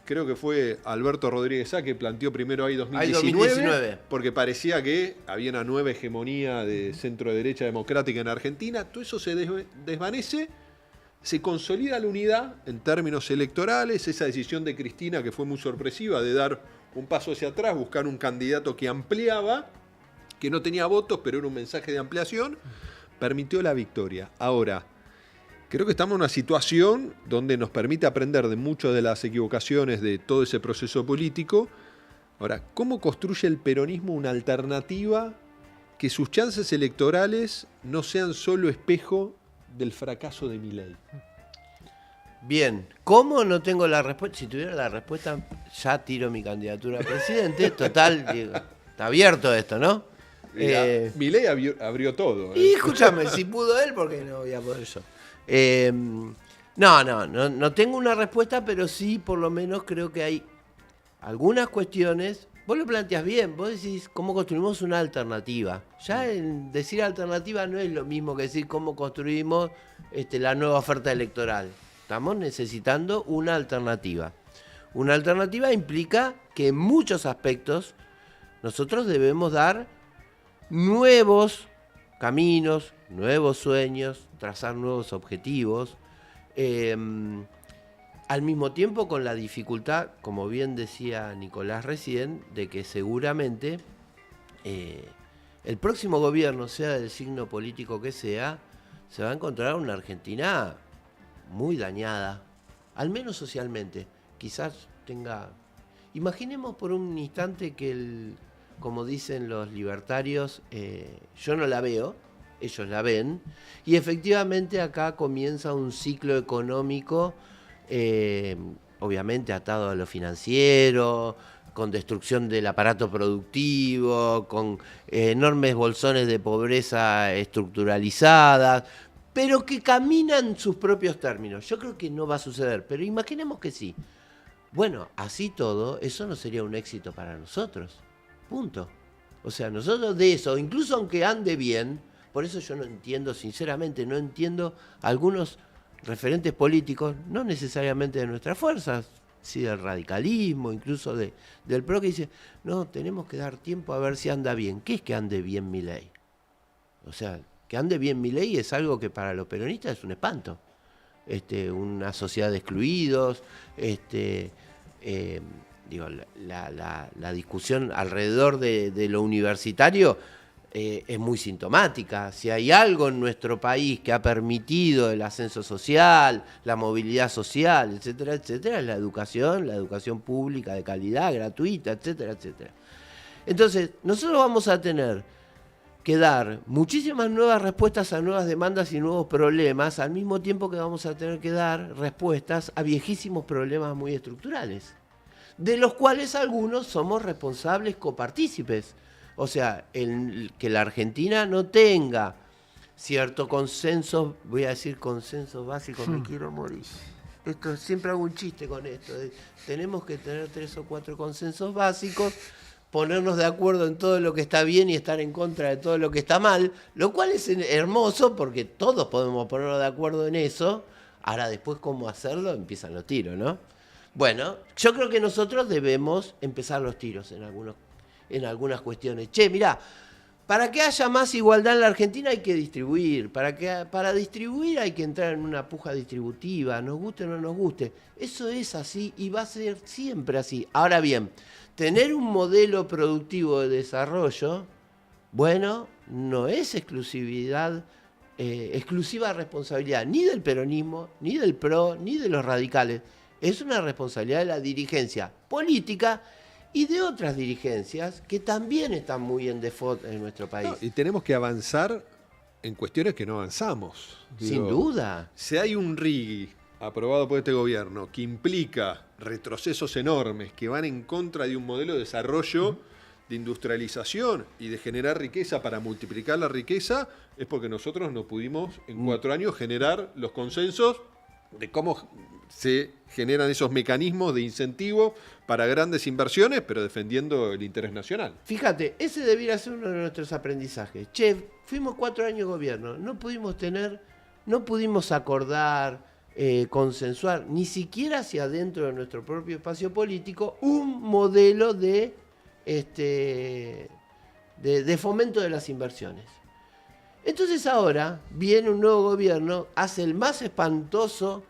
Creo que fue Alberto Rodríguez Sá que planteó primero ahí 2019, porque parecía que había una nueva hegemonía de centro-derecha democrática en Argentina. Todo eso se desvanece, se consolida la unidad en términos electorales, esa decisión de Cristina que fue muy sorpresiva de dar un paso hacia atrás, buscar un candidato que ampliaba, que no tenía votos, pero era un mensaje de ampliación, permitió la victoria. Ahora, creo que estamos en una situación donde nos permite aprender de muchas de las equivocaciones de todo ese proceso político. Ahora, ¿cómo construye el peronismo una alternativa que sus chances electorales no sean solo espejo del fracaso de Milei? Bien, ¿cómo? No tengo la respuesta. Si tuviera la respuesta, ya tiro mi candidatura a presidente. Total, digo, está abierto esto, ¿no? Milei abrió todo. Y escúchame, si pudo él, ¿por qué no voy a poder yo? No tengo una respuesta, pero sí, por lo menos creo que hay algunas cuestiones. Vos lo planteas bien, vos decís cómo construimos una alternativa. Ya el decir alternativa no es lo mismo que decir cómo construimos la nueva oferta electoral. Estamos necesitando una alternativa. Una alternativa implica que en muchos aspectos nosotros debemos dar nuevos caminos, nuevos sueños, trazar nuevos objetivos, al mismo tiempo con la dificultad, como bien decía Nicolás recién, de que seguramente el próximo gobierno, sea del signo político que sea, se va a encontrar una Argentina muy dañada, al menos socialmente. Quizás tenga... Imaginemos por un instante que, como dicen los libertarios, yo no la veo, ellos la ven, y efectivamente acá comienza un ciclo económico, obviamente atado a lo financiero, con destrucción del aparato productivo, con enormes bolsones de pobreza estructuralizadas, pero que caminan sus propios términos. Yo creo que no va a suceder, pero imaginemos que sí. Bueno, así todo, eso no sería un éxito para nosotros. Punto. O sea, nosotros de eso, incluso aunque ande bien, por eso yo no entiendo, sinceramente, no entiendo algunos referentes políticos, no necesariamente de nuestras fuerzas, sí del radicalismo, incluso del PRO, que dice, no, tenemos que dar tiempo a ver si anda bien. ¿Qué es que ande bien Milei? O sea, que ande bien Milei es algo que para los peronistas es un espanto. Una sociedad de excluidos, la discusión alrededor de lo universitario es muy sintomática. Si hay algo en nuestro país que ha permitido el ascenso social, la movilidad social, etcétera, etcétera, es la educación pública de calidad, gratuita, etcétera, etcétera. Entonces, nosotros vamos a tener que dar muchísimas nuevas respuestas a nuevas demandas y nuevos problemas, al mismo tiempo que vamos a tener que dar respuestas a viejísimos problemas muy estructurales, de los cuales algunos somos responsables copartícipes. O sea, que la Argentina no tenga cierto consenso, voy a decir consenso básico, me quiero morir. Siempre hago un chiste con esto, tenemos que tener 3 o 4 consensos básicos, ponernos de acuerdo en todo lo que está bien y estar en contra de todo lo que está mal, lo cual es hermoso porque todos podemos ponernos de acuerdo en eso. Ahora después cómo hacerlo, empiezan los tiros, ¿no? Bueno, yo creo que nosotros debemos empezar los tiros en algunas cuestiones. Che, mirá, para que haya más igualdad en la Argentina hay que distribuir, para distribuir hay que entrar en una puja distributiva, nos guste o no nos guste. Eso es así y va a ser siempre así. Ahora bien, tener un modelo productivo de desarrollo, bueno, no es exclusiva responsabilidad ni del peronismo, ni del PRO, ni de los radicales. Es una responsabilidad de la dirigencia política y de otras dirigencias que también están muy en default en nuestro país. No, y tenemos que avanzar en cuestiones que no avanzamos. Sin duda. Si hay un RIGI aprobado por este gobierno que implica retrocesos enormes que van en contra de un modelo de desarrollo, de industrialización y de generar riqueza para multiplicar la riqueza, es porque nosotros no pudimos en 4 años generar los consensos de cómo se generan esos mecanismos de incentivo para grandes inversiones, pero defendiendo el interés nacional. Fíjate, ese debiera ser uno de nuestros aprendizajes. Che, fuimos 4 años de gobierno, no pudimos acordar, consensuar, ni siquiera hacia adentro de nuestro propio espacio político, un modelo de fomento de las inversiones. Entonces ahora viene un nuevo gobierno, hace el más espantoso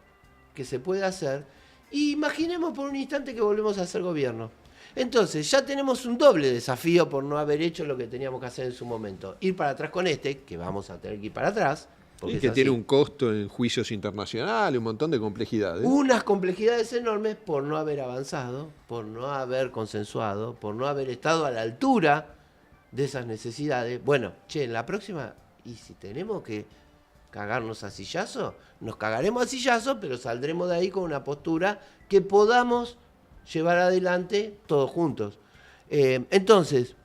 que se puede hacer, y imaginemos por un instante que volvemos a hacer gobierno. Entonces ya tenemos un doble desafío por no haber hecho lo que teníamos que hacer en su momento. Ir para atrás con que vamos a tener que ir para atrás. Y que tiene un costo en juicios internacionales, un montón de complejidades. Unas complejidades enormes por no haber avanzado, por no haber consensuado, por no haber estado a la altura de esas necesidades. Bueno, en la próxima, y si tenemos que cagarnos a sillazo, nos cagaremos a sillazo, pero saldremos de ahí con una postura que podamos llevar adelante todos juntos. Entonces,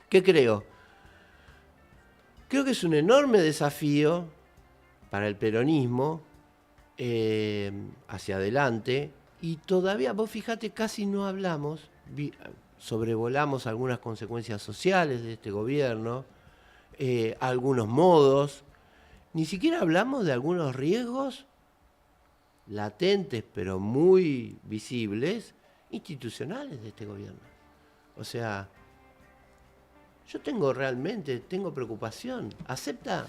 ¿qué creo? Creo que es un enorme desafío para el peronismo hacia adelante, y todavía, vos fíjate, casi no hablamos, sobrevolamos algunas consecuencias sociales de este gobierno, algunos modos, ni siquiera hablamos de algunos riesgos latentes pero muy visibles, institucionales de este gobierno. O sea, yo realmente tengo preocupación. ¿Acepta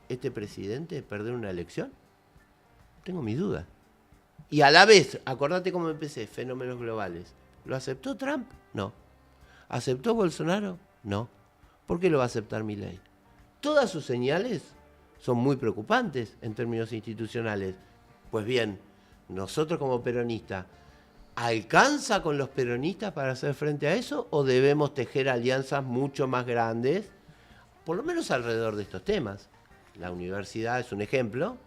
este presidente perder una elección? Tengo mis dudas. Y a la vez, acordate cómo empecé, fenómenos globales. ¿Lo aceptó Trump? No. ¿Aceptó Bolsonaro? No. ¿Por qué lo va a aceptar Milei? Todas sus señales son muy preocupantes en términos institucionales. Pues bien, nosotros como peronistas, ¿alcanza con los peronistas para hacer frente a eso o debemos tejer alianzas mucho más grandes, por lo menos alrededor de estos temas? La universidad es un ejemplo,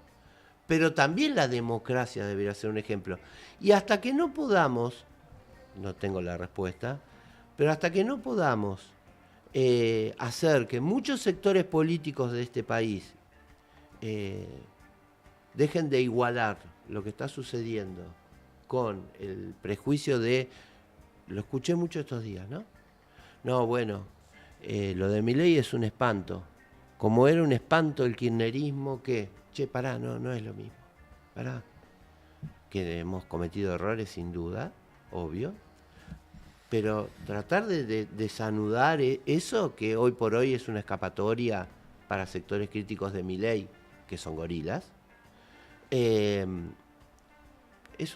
pero también la democracia debería ser un ejemplo. Y hasta que no podamos, no tengo la respuesta, pero hasta que no podamos hacer que muchos sectores políticos de este país dejen de igualar lo que está sucediendo con el prejuicio de, lo escuché mucho estos días, ¿no? No, bueno, lo de Milei es un espanto. Como era un espanto el kirchnerismo, que, pará, no es lo mismo. Pará. Que hemos cometido errores sin duda, obvio. Pero tratar de desanudar eso, que hoy por hoy es una escapatoria para sectores críticos de Milei, que son gorilas, es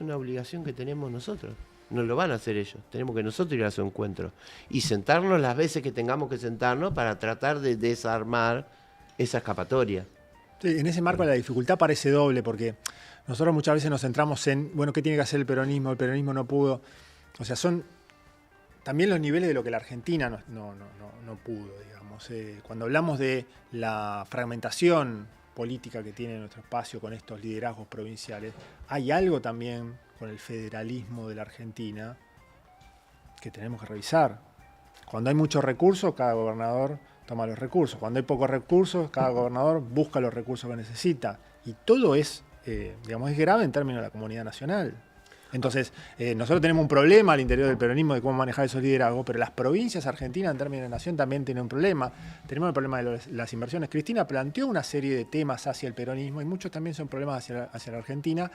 una obligación que tenemos nosotros. No lo van a hacer ellos. Tenemos que nosotros ir a su encuentro. Y sentarnos las veces que tengamos que sentarnos para tratar de desarmar esa escapatoria. Sí, en ese marco la dificultad parece doble, porque nosotros muchas veces nos centramos en, bueno, ¿qué tiene que hacer el peronismo? El peronismo no pudo. O sea, son también los niveles de lo que la Argentina no pudo, digamos. Cuando hablamos de la fragmentación política que tiene nuestro espacio con estos liderazgos provinciales, hay algo también con el federalismo de la Argentina que tenemos que revisar. Cuando hay muchos recursos, cada gobernador toma los recursos. Cuando hay pocos recursos, cada gobernador busca los recursos que necesita. Y todo es, digamos, es grave en términos de la comunidad nacional. Entonces, nosotros tenemos un problema al interior del peronismo de cómo manejar esos liderazgos, pero las provincias argentinas en términos de nación también tienen un problema. Tenemos el problema de las inversiones. Cristina planteó una serie de temas hacia el peronismo y muchos también son problemas hacia la Argentina,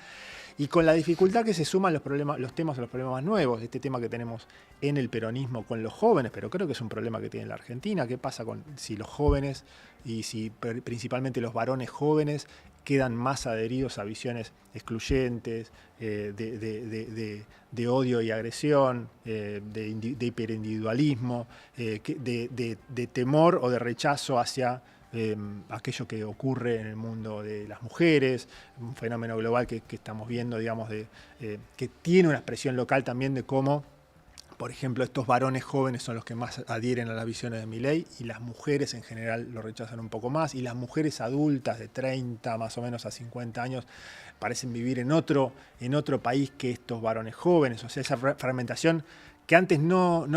y con la dificultad que se suman los temas a los problemas más nuevos. Este tema que tenemos en el peronismo con los jóvenes, pero creo que es un problema que tiene la Argentina. ¿Qué pasa si los jóvenes y si principalmente los varones jóvenes quedan más adheridos a visiones excluyentes, de odio y agresión, de hiperindividualismo, de temor o de rechazo hacia aquello que ocurre en el mundo de las mujeres, un fenómeno global que estamos viendo, digamos, que tiene una expresión local también de cómo, por ejemplo, estos varones jóvenes son los que más adhieren a las visiones de Milei y las mujeres en general lo rechazan un poco más, y las mujeres adultas de 30 más o menos a 50 años parecen vivir en otro país que estos varones jóvenes. O sea, esa fragmentación que antes no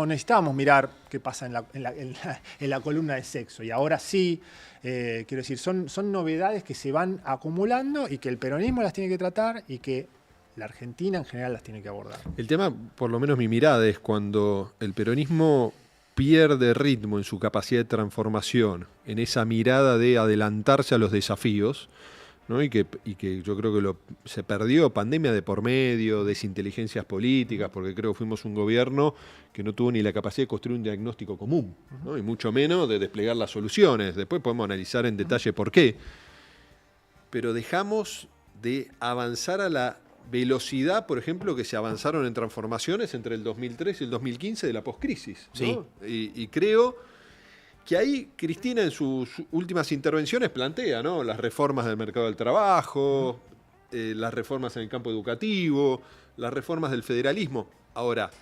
necesitábamos mirar qué pasa en la columna de sexo, y ahora sí. Quiero decir, son novedades que se van acumulando y que el peronismo las tiene que tratar y que la Argentina en general las tiene que abordar. El tema, por lo menos mi mirada, es cuando el peronismo pierde ritmo en su capacidad de transformación, en esa mirada de adelantarse a los desafíos, ¿no? y que yo creo que se perdió, pandemia de por medio, desinteligencias políticas, porque creo que fuimos un gobierno que no tuvo ni la capacidad de construir un diagnóstico común, ¿no? Y mucho menos de desplegar las soluciones. Después podemos analizar en detalle por qué. Pero dejamos de avanzar a la velocidad, por ejemplo, que se avanzaron en transformaciones entre el 2003 y el 2015 de la poscrisis, ¿no? Sí. Y creo que ahí Cristina en sus últimas intervenciones plantea, ¿no?, las reformas del mercado del trabajo, las reformas en el campo educativo, las reformas del federalismo. Ahora,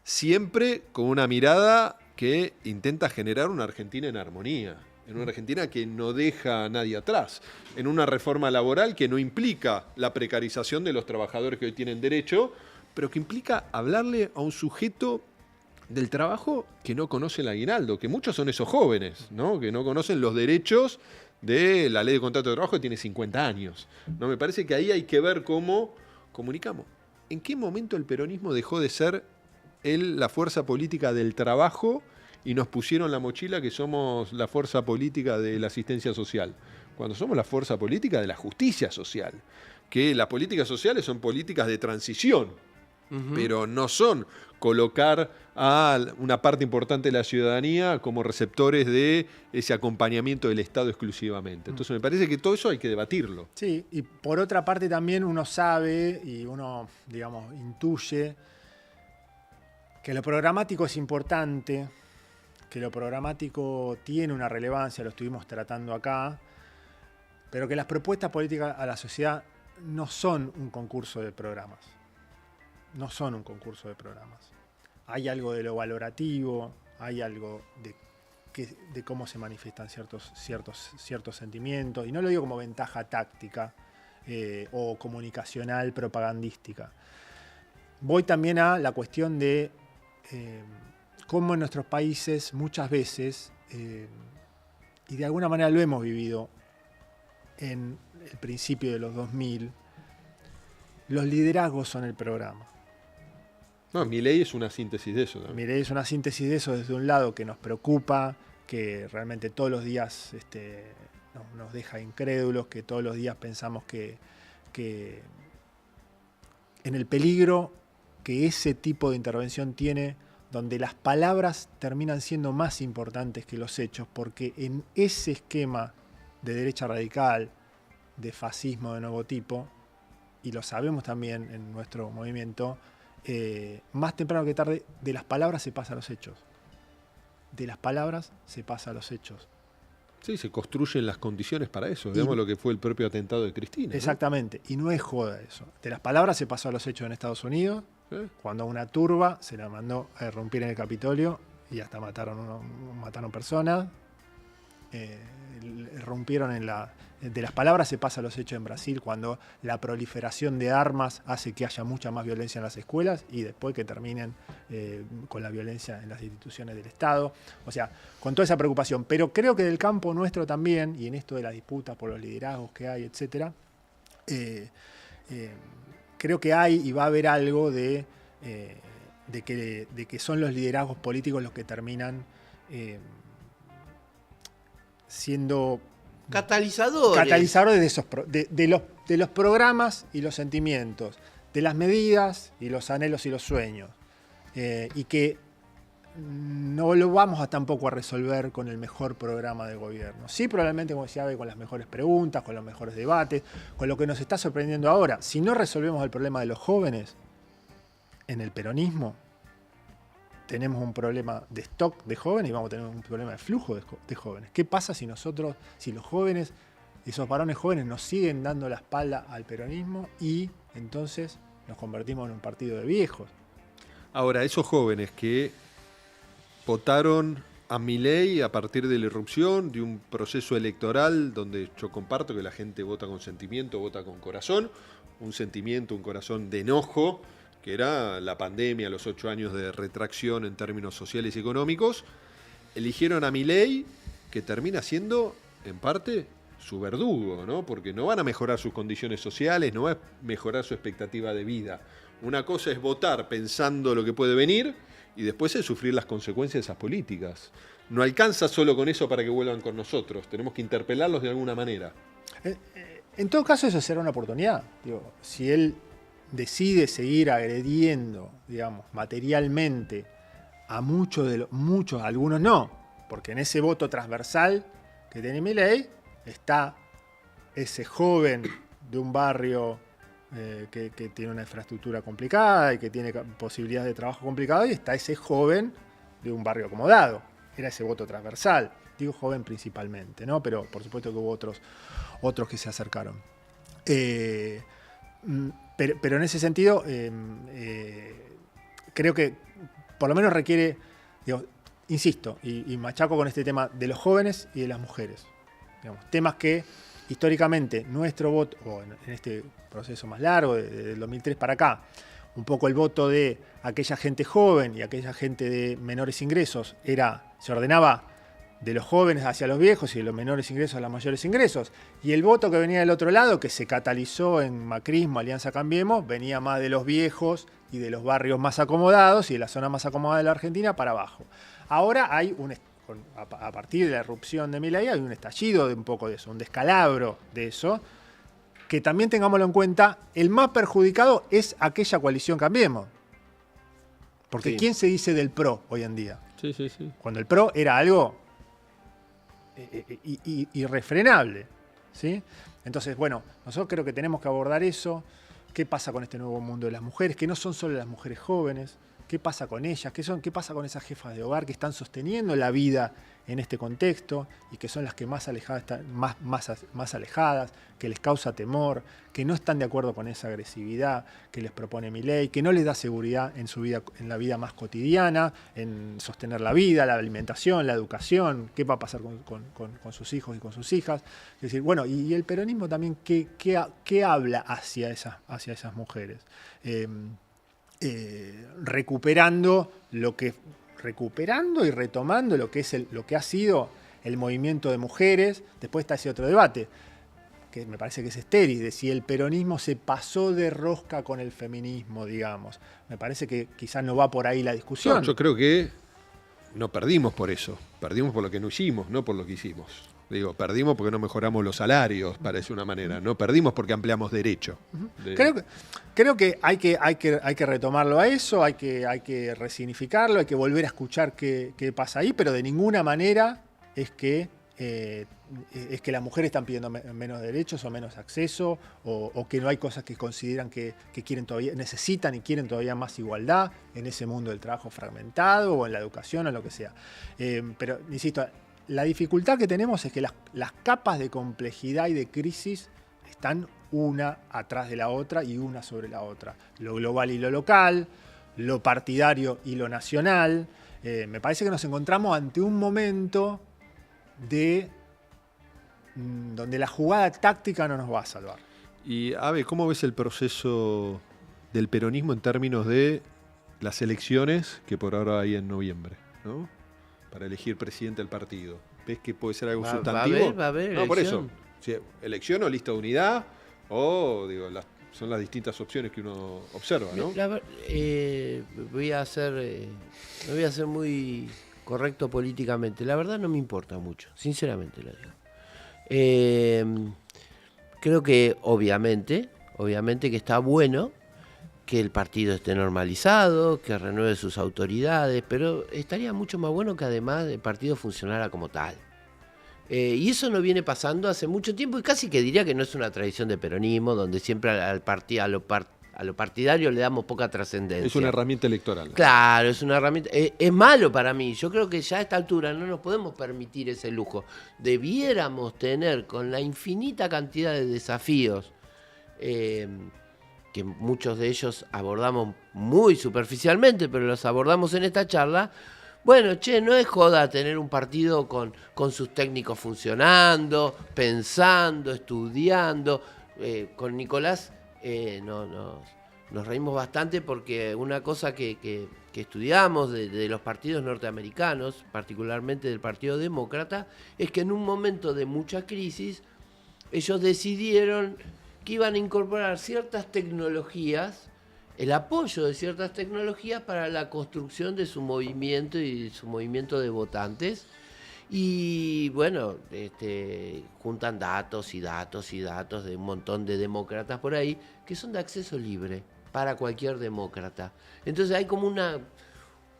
siempre con una mirada que intenta generar una Argentina en armonía, en una Argentina que no deja a nadie atrás, en una reforma laboral que no implica la precarización de los trabajadores que hoy tienen derecho, pero que implica hablarle a un sujeto del trabajo que no conoce el aguinaldo, que muchos son esos jóvenes, ¿no?, que no conocen los derechos de la ley de contrato de trabajo que tiene 50 años. ¿No? Me parece que ahí hay que ver cómo comunicamos. ¿En qué momento el peronismo dejó de ser la fuerza política del trabajo y nos pusieron la mochila que somos la fuerza política de la asistencia social? Cuando somos la fuerza política de la justicia social, que las políticas sociales son políticas de transición, pero no son colocar a una parte importante de la ciudadanía como receptores de ese acompañamiento del Estado exclusivamente. Entonces me parece que todo eso hay que debatirlo. Sí, y por otra parte también uno sabe y uno, digamos, intuye que lo programático es importante, que lo programático tiene una relevancia, lo estuvimos tratando acá, pero que las propuestas políticas a la sociedad no son un concurso de programas. No son un concurso de programas. Hay algo de lo valorativo, hay algo de cómo se manifiestan ciertos sentimientos, y no lo digo como ventaja táctica o comunicacional, propagandística. Voy también a la cuestión de cómo en nuestros países muchas veces, y de alguna manera lo hemos vivido en el principio de los 2000, los liderazgos son el programa. No, Milei es una síntesis de eso, ¿no? Milei es una síntesis de eso desde un lado que nos preocupa, que realmente todos los días nos deja incrédulos, que todos los días pensamos que en el peligro que ese tipo de intervención tiene, donde las palabras terminan siendo más importantes que los hechos, porque en ese esquema de derecha radical, de fascismo de nuevo tipo, y lo sabemos también en nuestro movimiento, más temprano que tarde, de las palabras se pasa a los hechos. De las palabras se pasa a los hechos. Sí, se construyen las condiciones para eso. Veamos lo que fue el propio atentado de Cristina. Exactamente, ¿no? Y no es joda eso. De las palabras se pasó a los hechos en Estados Unidos, cuando a una turba se la mandó a irrumpir en el Capitolio y hasta mataron personas. Rompieron de las palabras se pasa a los hechos en Brasil, cuando la proliferación de armas hace que haya mucha más violencia en las escuelas y después que terminen con la violencia en las instituciones del Estado. O sea, con toda esa preocupación. Pero creo que del campo nuestro también, y en esto de las disputas por los liderazgos que hay, etcétera, creo que hay y va a haber algo de que son los liderazgos políticos los que terminan siendo catalizadores de los programas y los sentimientos, de las medidas y los anhelos y los sueños, y que no lo vamos a tampoco a resolver con el mejor programa de gobierno. Sí, probablemente, como decía Abe, con las mejores preguntas, con los mejores debates, con lo que nos está sorprendiendo ahora. Si no resolvemos el problema de los jóvenes en el peronismo, tenemos un problema de stock de jóvenes y vamos a tener un problema de flujo de jóvenes. ¿Qué pasa si los jóvenes, esos varones jóvenes, nos siguen dando la espalda al peronismo y entonces nos convertimos en un partido de viejos? Ahora, esos jóvenes que votaron a Milei a partir de la irrupción de un proceso electoral donde yo comparto que la gente vota con sentimiento, vota con corazón, un sentimiento, un corazón de enojo, que era la pandemia, los 8 años de retracción en términos sociales y económicos, eligieron a Milei, que termina siendo, en parte, su verdugo, ¿no? Porque no van a mejorar sus condiciones sociales, no va a mejorar su expectativa de vida. Una cosa es votar pensando lo que puede venir y después es sufrir las consecuencias de esas políticas. No alcanza solo con eso para que vuelvan con nosotros, tenemos que interpelarlos de alguna manera. En todo caso, eso será una oportunidad. Digo, si él decide seguir agrediendo, digamos, materialmente a muchos, algunos no, porque en ese voto transversal que tiene Milei está ese joven de un barrio que tiene una infraestructura complicada y que tiene posibilidades de trabajo complicado, y está ese joven de un barrio acomodado. Era ese voto transversal. Digo joven principalmente, ¿no? Pero por supuesto que hubo otros que se acercaron. Pero en ese sentido, creo que por lo menos requiere, digo, insisto, y machaco con este tema de los jóvenes y de las mujeres. Digamos, temas que históricamente nuestro voto, o en este proceso más largo, del 2003 para acá, un poco el voto de aquella gente joven y aquella gente de menores ingresos se ordenaba de los jóvenes hacia los viejos y de los menores ingresos a los mayores ingresos. Y el voto que venía del otro lado, que se catalizó en macrismo, Alianza Cambiemos, venía más de los viejos y de los barrios más acomodados y de la zona más acomodada de la Argentina para abajo. Ahora hay a partir de la irrupción de Milei hay un estallido de un poco de eso, un descalabro de eso, que también tengámoslo en cuenta, el más perjudicado es aquella coalición Cambiemos. Porque Sí. ¿quién se dice del PRO hoy en día? Sí, sí, sí. Cuando el PRO era algo irrefrenable, ¿sí? Entonces, bueno, nosotros creo que tenemos que abordar eso. ¿Qué pasa con este nuevo mundo de las mujeres? Que no son solo las mujeres jóvenes. ¿Qué pasa con ellas? ¿Qué pasa con esas jefas de hogar que están sosteniendo la vida en este contexto y que son las que más alejadas están, más alejadas, que les causa temor, que no están de acuerdo con esa agresividad que les propone Milei, que no les da seguridad en su vida, en la vida más cotidiana, en sostener la vida, la alimentación, la educación, qué va a pasar con sus hijos y con sus hijas? Es decir, bueno, y el peronismo también, ¿qué habla hacia esas mujeres? Recuperando y retomando lo que ha sido el movimiento de mujeres. Después está ese otro debate, que me parece que es estéril, de si el peronismo se pasó de rosca con el feminismo, digamos. Me parece que quizás no va por ahí la discusión. No, yo creo que no perdimos por eso. Perdimos por lo que no hicimos, no por lo que hicimos. Digo, perdimos porque no mejoramos los salarios, parece una manera. No perdimos porque ampliamos derecho. Creo que hay que retomarlo a eso, hay que resignificarlo, hay que volver a escuchar qué pasa ahí, pero de ninguna manera es que las mujeres están pidiendo menos derechos o menos acceso, o que no hay cosas que consideran que quieren todavía, necesitan y quieren todavía más igualdad en ese mundo del trabajo fragmentado o en la educación o en lo que sea. Pero, insisto, la dificultad que tenemos es que las capas de complejidad y de crisis están una atrás de la otra y una sobre la otra. Lo global y lo local, lo partidario y lo nacional. Me parece que nos encontramos ante un momento donde la jugada táctica no nos va a salvar. Y, Abe, ¿cómo ves el proceso del peronismo en términos de las elecciones que por ahora hay en noviembre, ¿no? Para elegir presidente del partido? ¿Ves que puede ser algo sustantivo? Va a haber no, por eso. elección. Si elección o lista de unidad, o digo, son las distintas opciones que uno observa, ¿no? Voy a ser muy correcto políticamente. La verdad no me importa mucho, sinceramente lo digo. Creo que obviamente que está bueno que el partido esté normalizado, que renueve sus autoridades, pero estaría mucho más bueno que además el partido funcionara como tal. Y eso no viene pasando hace mucho tiempo y casi que diría que no es una tradición de peronismo, donde siempre a lo partidario le damos poca trascendencia. Es una herramienta electoral. Claro, es una herramienta. Es malo para mí. Yo creo que ya a esta altura no nos podemos permitir ese lujo. Debiéramos tener, con la infinita cantidad de desafíos, que muchos de ellos abordamos muy superficialmente, pero los abordamos en esta charla. Bueno, no es joda tener un partido con sus técnicos funcionando, pensando, estudiando. Con Nicolás nos reímos bastante porque una cosa que estudiamos de los partidos norteamericanos, particularmente del Partido Demócrata, es que en un momento de mucha crisis ellos decidieron que iban a incorporar ciertas tecnologías, el apoyo de ciertas tecnologías para la construcción de su movimiento y su movimiento de votantes. Y bueno, juntan datos y datos y datos de un montón de demócratas por ahí que son de acceso libre para cualquier demócrata. Entonces hay como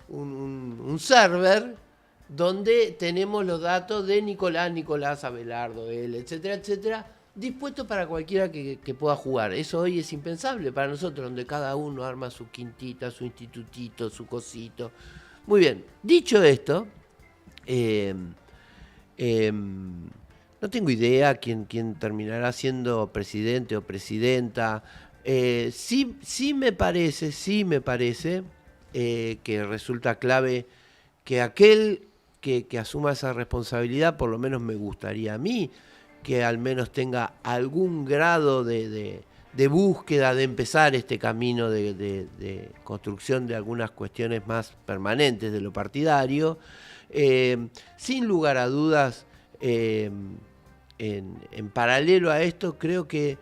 un server donde tenemos los datos de Nicolás, Abelardo, él, etcétera, etcétera, dispuesto para cualquiera que pueda jugar. Eso hoy es impensable para nosotros, donde cada uno arma su quintita, su institutito, su cosito. Muy bien, dicho esto, no tengo idea quién terminará siendo presidente o presidenta. Sí me parece que resulta clave que aquel que asuma esa responsabilidad, por lo menos me gustaría a mí, que al menos tenga algún grado de búsqueda, de empezar este camino de construcción de algunas cuestiones más permanentes de lo partidario. Sin lugar a dudas, en paralelo a esto, creo que...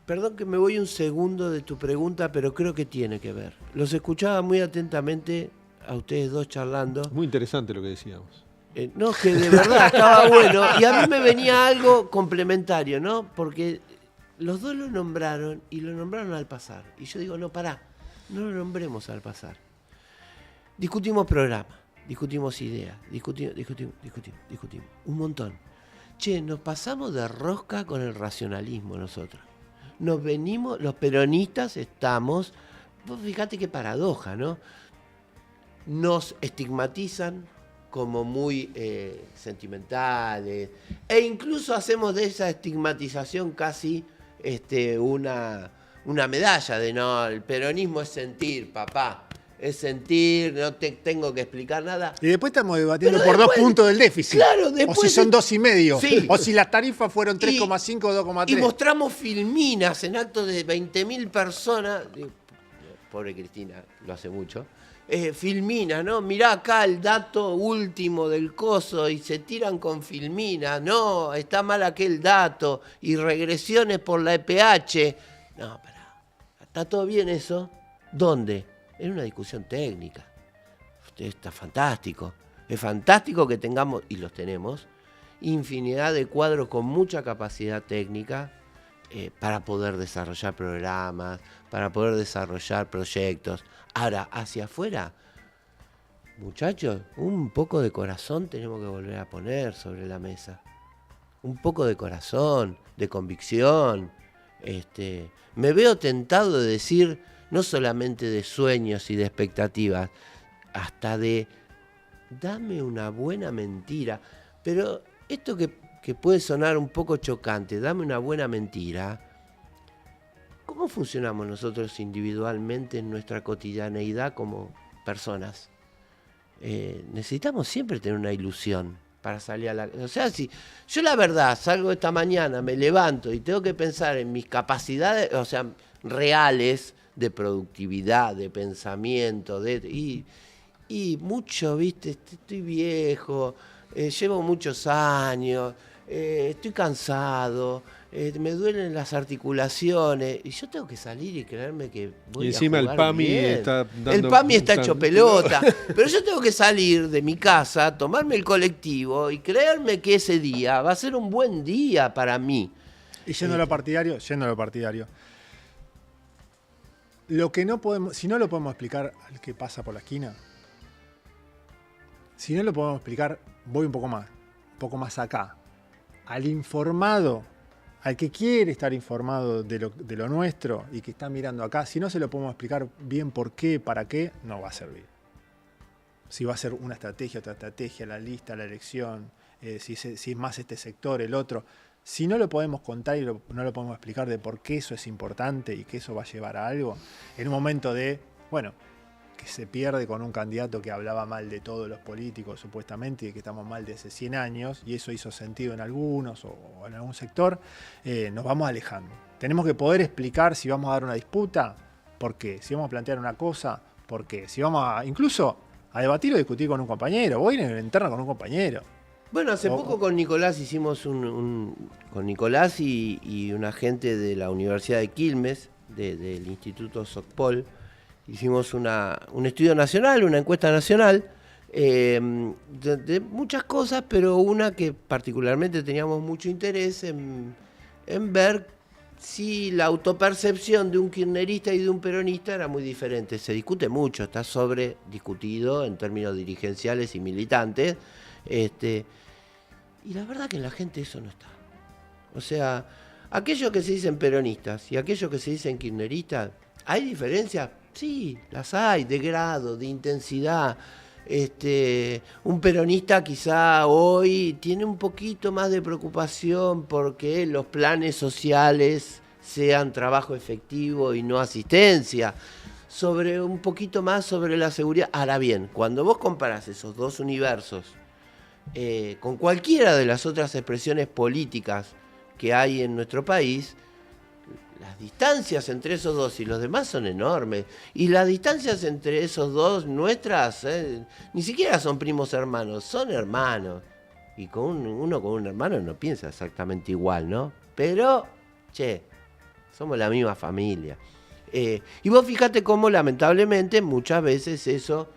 perdón que me voy un segundo de tu pregunta, pero creo que tiene que ver. Los escuchaba muy atentamente a ustedes dos charlando. Muy interesante lo que decíamos. No, que de verdad estaba bueno. Y a mí me venía algo complementario, ¿no? Porque los dos lo nombraron y lo nombraron al pasar. Y yo digo, no, pará. No lo nombremos al pasar. Discutimos programas, discutimos ideas, discutimos. Un montón. Che, nos pasamos de rosca con el racionalismo nosotros. Nos venimos, los peronistas estamos, vos fíjate qué paradoja, ¿no? Nos estigmatizan como muy sentimentales, e incluso hacemos de esa estigmatización casi una medalla de no, el peronismo es sentir, papá. Es sentir, no te tengo que explicar nada. Y después estamos debatiendo por 2 puntos del déficit. Claro, después. O si son 2,5. Sí. O si las tarifas fueron 3,5 o 2,3. Y mostramos filminas en actos de 20.000 personas. Pobre Cristina, lo hace mucho. Filminas, ¿no? Mirá acá el dato último del coso y se tiran con filminas. No, está mal aquel dato. Y regresiones por la EPH. No, pará. ¿Está todo bien eso? ¿Dónde? En una discusión técnica. Está fantástico. Es fantástico que tengamos, y los tenemos, infinidad de cuadros con mucha capacidad técnica para poder desarrollar programas, para poder desarrollar proyectos. Ahora, hacia afuera, muchachos, un poco de corazón tenemos que volver a poner sobre la mesa. Un poco de corazón, de convicción. Me veo tentado de decir, no solamente de sueños y de expectativas, hasta de dame una buena mentira. Pero esto que puede sonar un poco chocante, dame una buena mentira. ¿Cómo funcionamos nosotros individualmente en nuestra cotidianeidad como personas? Necesitamos siempre tener una ilusión para salir a la... O sea, si yo la verdad salgo esta mañana, me levanto y tengo que pensar en mis capacidades, o sea, reales, de productividad, de pensamiento, y mucho, viste, estoy viejo, llevo muchos años, estoy cansado, me duelen las articulaciones, y yo tengo que salir y creerme que voy y encima a jugar el PAMI bien. está dando... El PAMI está hecho pelota, pero yo tengo que salir de mi casa, tomarme el colectivo y creerme que ese día va a ser un buen día para mí. Y yendo a lo partidario, lo que no podemos, si no lo podemos explicar al que pasa por la esquina, si no lo podemos explicar, voy un poco más acá. Al informado, al que quiere estar informado de lo nuestro y que está mirando acá, si no se lo podemos explicar bien por qué, para qué, no va a servir. Si va a ser una estrategia, otra estrategia, la lista, la elección, si es más este sector, el otro. Si no lo podemos contar y no lo podemos explicar de por qué eso es importante y que eso va a llevar a algo, en un momento de, bueno, que se pierde con un candidato que hablaba mal de todos los políticos supuestamente y que estamos mal de hace 100 años y eso hizo sentido en algunos o en algún sector, nos vamos alejando. Tenemos que poder explicar si vamos a dar una disputa, por qué, si vamos a plantear una cosa, por qué, si vamos a incluso a debatir o discutir con un compañero, o ir en el interno con un compañero. Bueno, hace poco con Nicolás hicimos con Nicolás y una gente de la Universidad de Quilmes, del Instituto Socpol, hicimos un estudio nacional, una encuesta nacional, de muchas cosas, pero una que particularmente teníamos mucho interés en ver si la autopercepción de un kirchnerista y de un peronista era muy diferente. Se discute mucho, está sobrediscutido en términos dirigenciales y militantes. Y la verdad que en la gente eso no está. O sea, aquellos que se dicen peronistas y aquellos que se dicen kirchneristas, ¿hay diferencias? Sí, las hay, de grado, de intensidad. Un peronista quizá hoy tiene un poquito más de preocupación porque los planes sociales sean trabajo efectivo y no asistencia. Un poquito más sobre la seguridad. Ahora bien, cuando vos comparás esos dos universos con cualquiera de las otras expresiones políticas que hay en nuestro país, las distancias entre esos dos y los demás son enormes. Y las distancias entre esos dos, nuestras, ni siquiera son primos hermanos, son hermanos. Y uno con un hermano no piensa exactamente igual, ¿no? Pero, somos la misma familia. Y vos fíjate cómo lamentablemente muchas veces eso,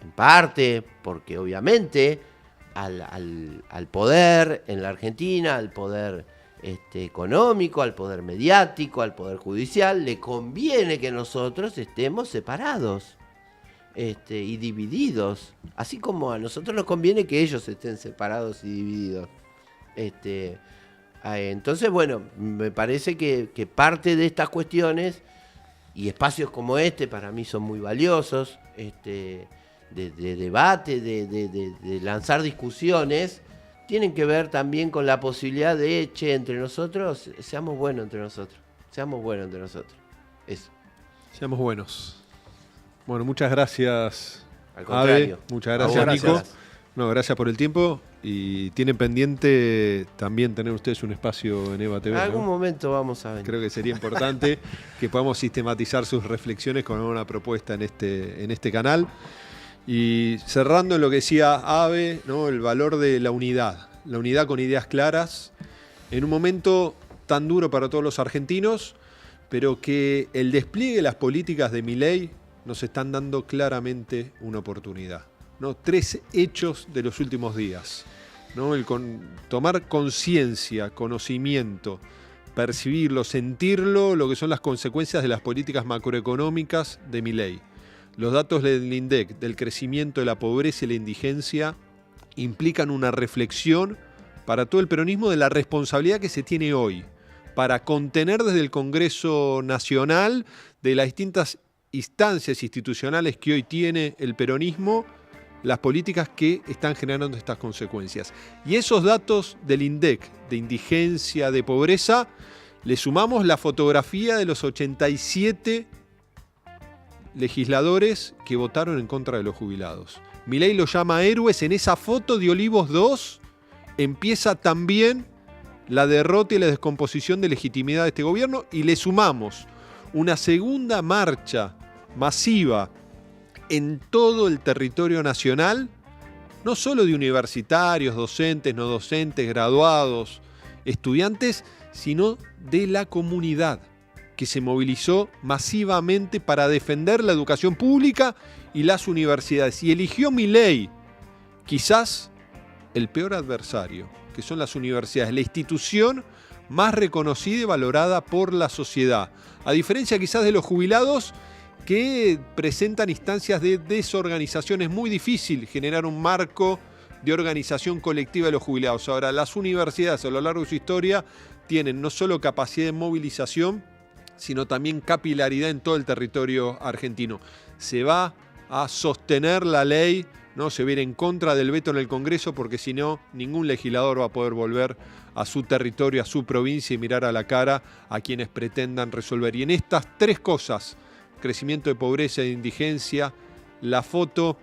en parte, porque obviamente al poder en la Argentina, al poder económico, al poder mediático, al poder judicial, le conviene que nosotros estemos separados y divididos, así como a nosotros nos conviene que ellos estén separados y divididos. Entonces, bueno, me parece que parte de estas cuestiones y espacios como este para mí son muy valiosos, de debate, de lanzar discusiones, tienen que ver también con la posibilidad de, entre nosotros, seamos buenos entre nosotros. Eso. Seamos buenos. Bueno, muchas gracias, Al contrario. Ave. Muchas gracias, Nico. Gracias. No, gracias por el tiempo. Y tienen pendiente también tener ustedes un espacio en EVA TV. En algún ¿no? momento vamos a ver. Creo que sería importante que podamos sistematizar sus reflexiones con una propuesta en este canal. Y cerrando en lo que decía Ave, ¿no? El valor de la unidad con ideas claras, en un momento tan duro para todos los argentinos, pero que el despliegue de las políticas de Milei nos están dando claramente una oportunidad, ¿no? 3 hechos de los últimos días, ¿no? Tomar conciencia, conocimiento, percibirlo, sentirlo, lo que son las consecuencias de las políticas macroeconómicas de Milei. Los datos del INDEC, del crecimiento de la pobreza y la indigencia, implican una reflexión para todo el peronismo de la responsabilidad que se tiene hoy para contener desde el Congreso Nacional, de las distintas instancias institucionales que hoy tiene el peronismo, las políticas que están generando estas consecuencias. Y esos datos del INDEC, de indigencia, de pobreza, le sumamos la fotografía de los 87 legisladores que votaron en contra de los jubilados. Milei los llama héroes. En esa foto de Olivos 2 empieza también la derrota y la descomposición de legitimidad de este gobierno, y le sumamos una segunda marcha masiva en todo el territorio nacional, no solo de universitarios, docentes, no docentes, graduados, estudiantes, sino de la comunidad, que se movilizó masivamente para defender la educación pública y las universidades. Y eligió Milei, quizás el peor adversario, que son las universidades, la institución más reconocida y valorada por la sociedad. A diferencia quizás de los jubilados, que presentan instancias de desorganización. Es muy difícil generar un marco de organización colectiva de los jubilados. Ahora, las universidades a lo largo de su historia tienen no solo capacidad de movilización, sino también capilaridad en todo el territorio argentino. Se va a sostener la ley, ¿no? Se va a ir en contra del veto en el Congreso, porque si no, ningún legislador va a poder volver a su territorio, a su provincia, y mirar a la cara a quienes pretendan resolver. Y en estas 3 cosas, crecimiento de pobreza e indigencia, la foto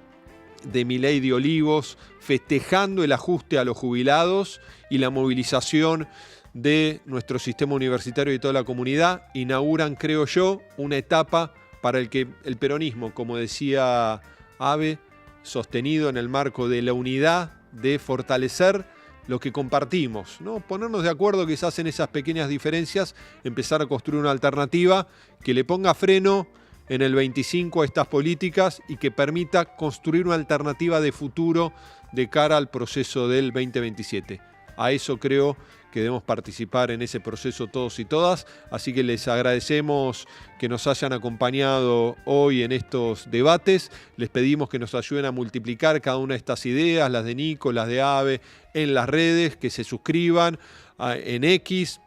de Milei de Olivos festejando el ajuste a los jubilados y la movilización de nuestro sistema universitario y toda la comunidad, inauguran, creo yo, una etapa para el que el peronismo, como decía Ave, sostenido en el marco de la unidad, de fortalecer lo que compartimos, ¿no? Ponernos de acuerdo quizás en esas pequeñas diferencias, empezar a construir una alternativa que le ponga freno en el 25 a estas políticas y que permita construir una alternativa de futuro de cara al proceso del 2027. A eso creo que debemos participar en ese proceso todos y todas, así que les agradecemos que nos hayan acompañado hoy en estos debates. Les pedimos que nos ayuden a multiplicar cada una de estas ideas, las de Nico, las de Ave, en las redes, que se suscriban en X,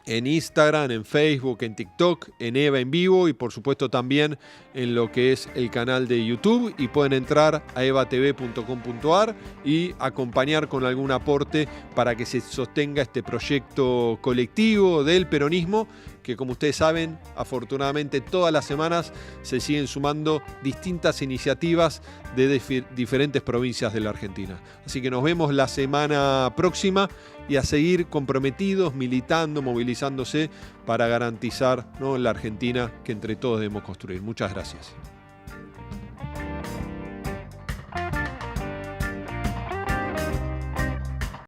en Instagram, en Facebook, en TikTok, en EVA en vivo y por supuesto también en lo que es el canal de YouTube, y pueden entrar a evatv.com.ar y acompañar con algún aporte para que se sostenga este proyecto colectivo del peronismo, que como ustedes saben, afortunadamente todas las semanas se siguen sumando distintas iniciativas de diferentes provincias de la Argentina. Así que nos vemos la semana próxima y a seguir comprometidos, militando, movilizándose para garantizar, ¿no?, la Argentina que entre todos debemos construir. Muchas gracias.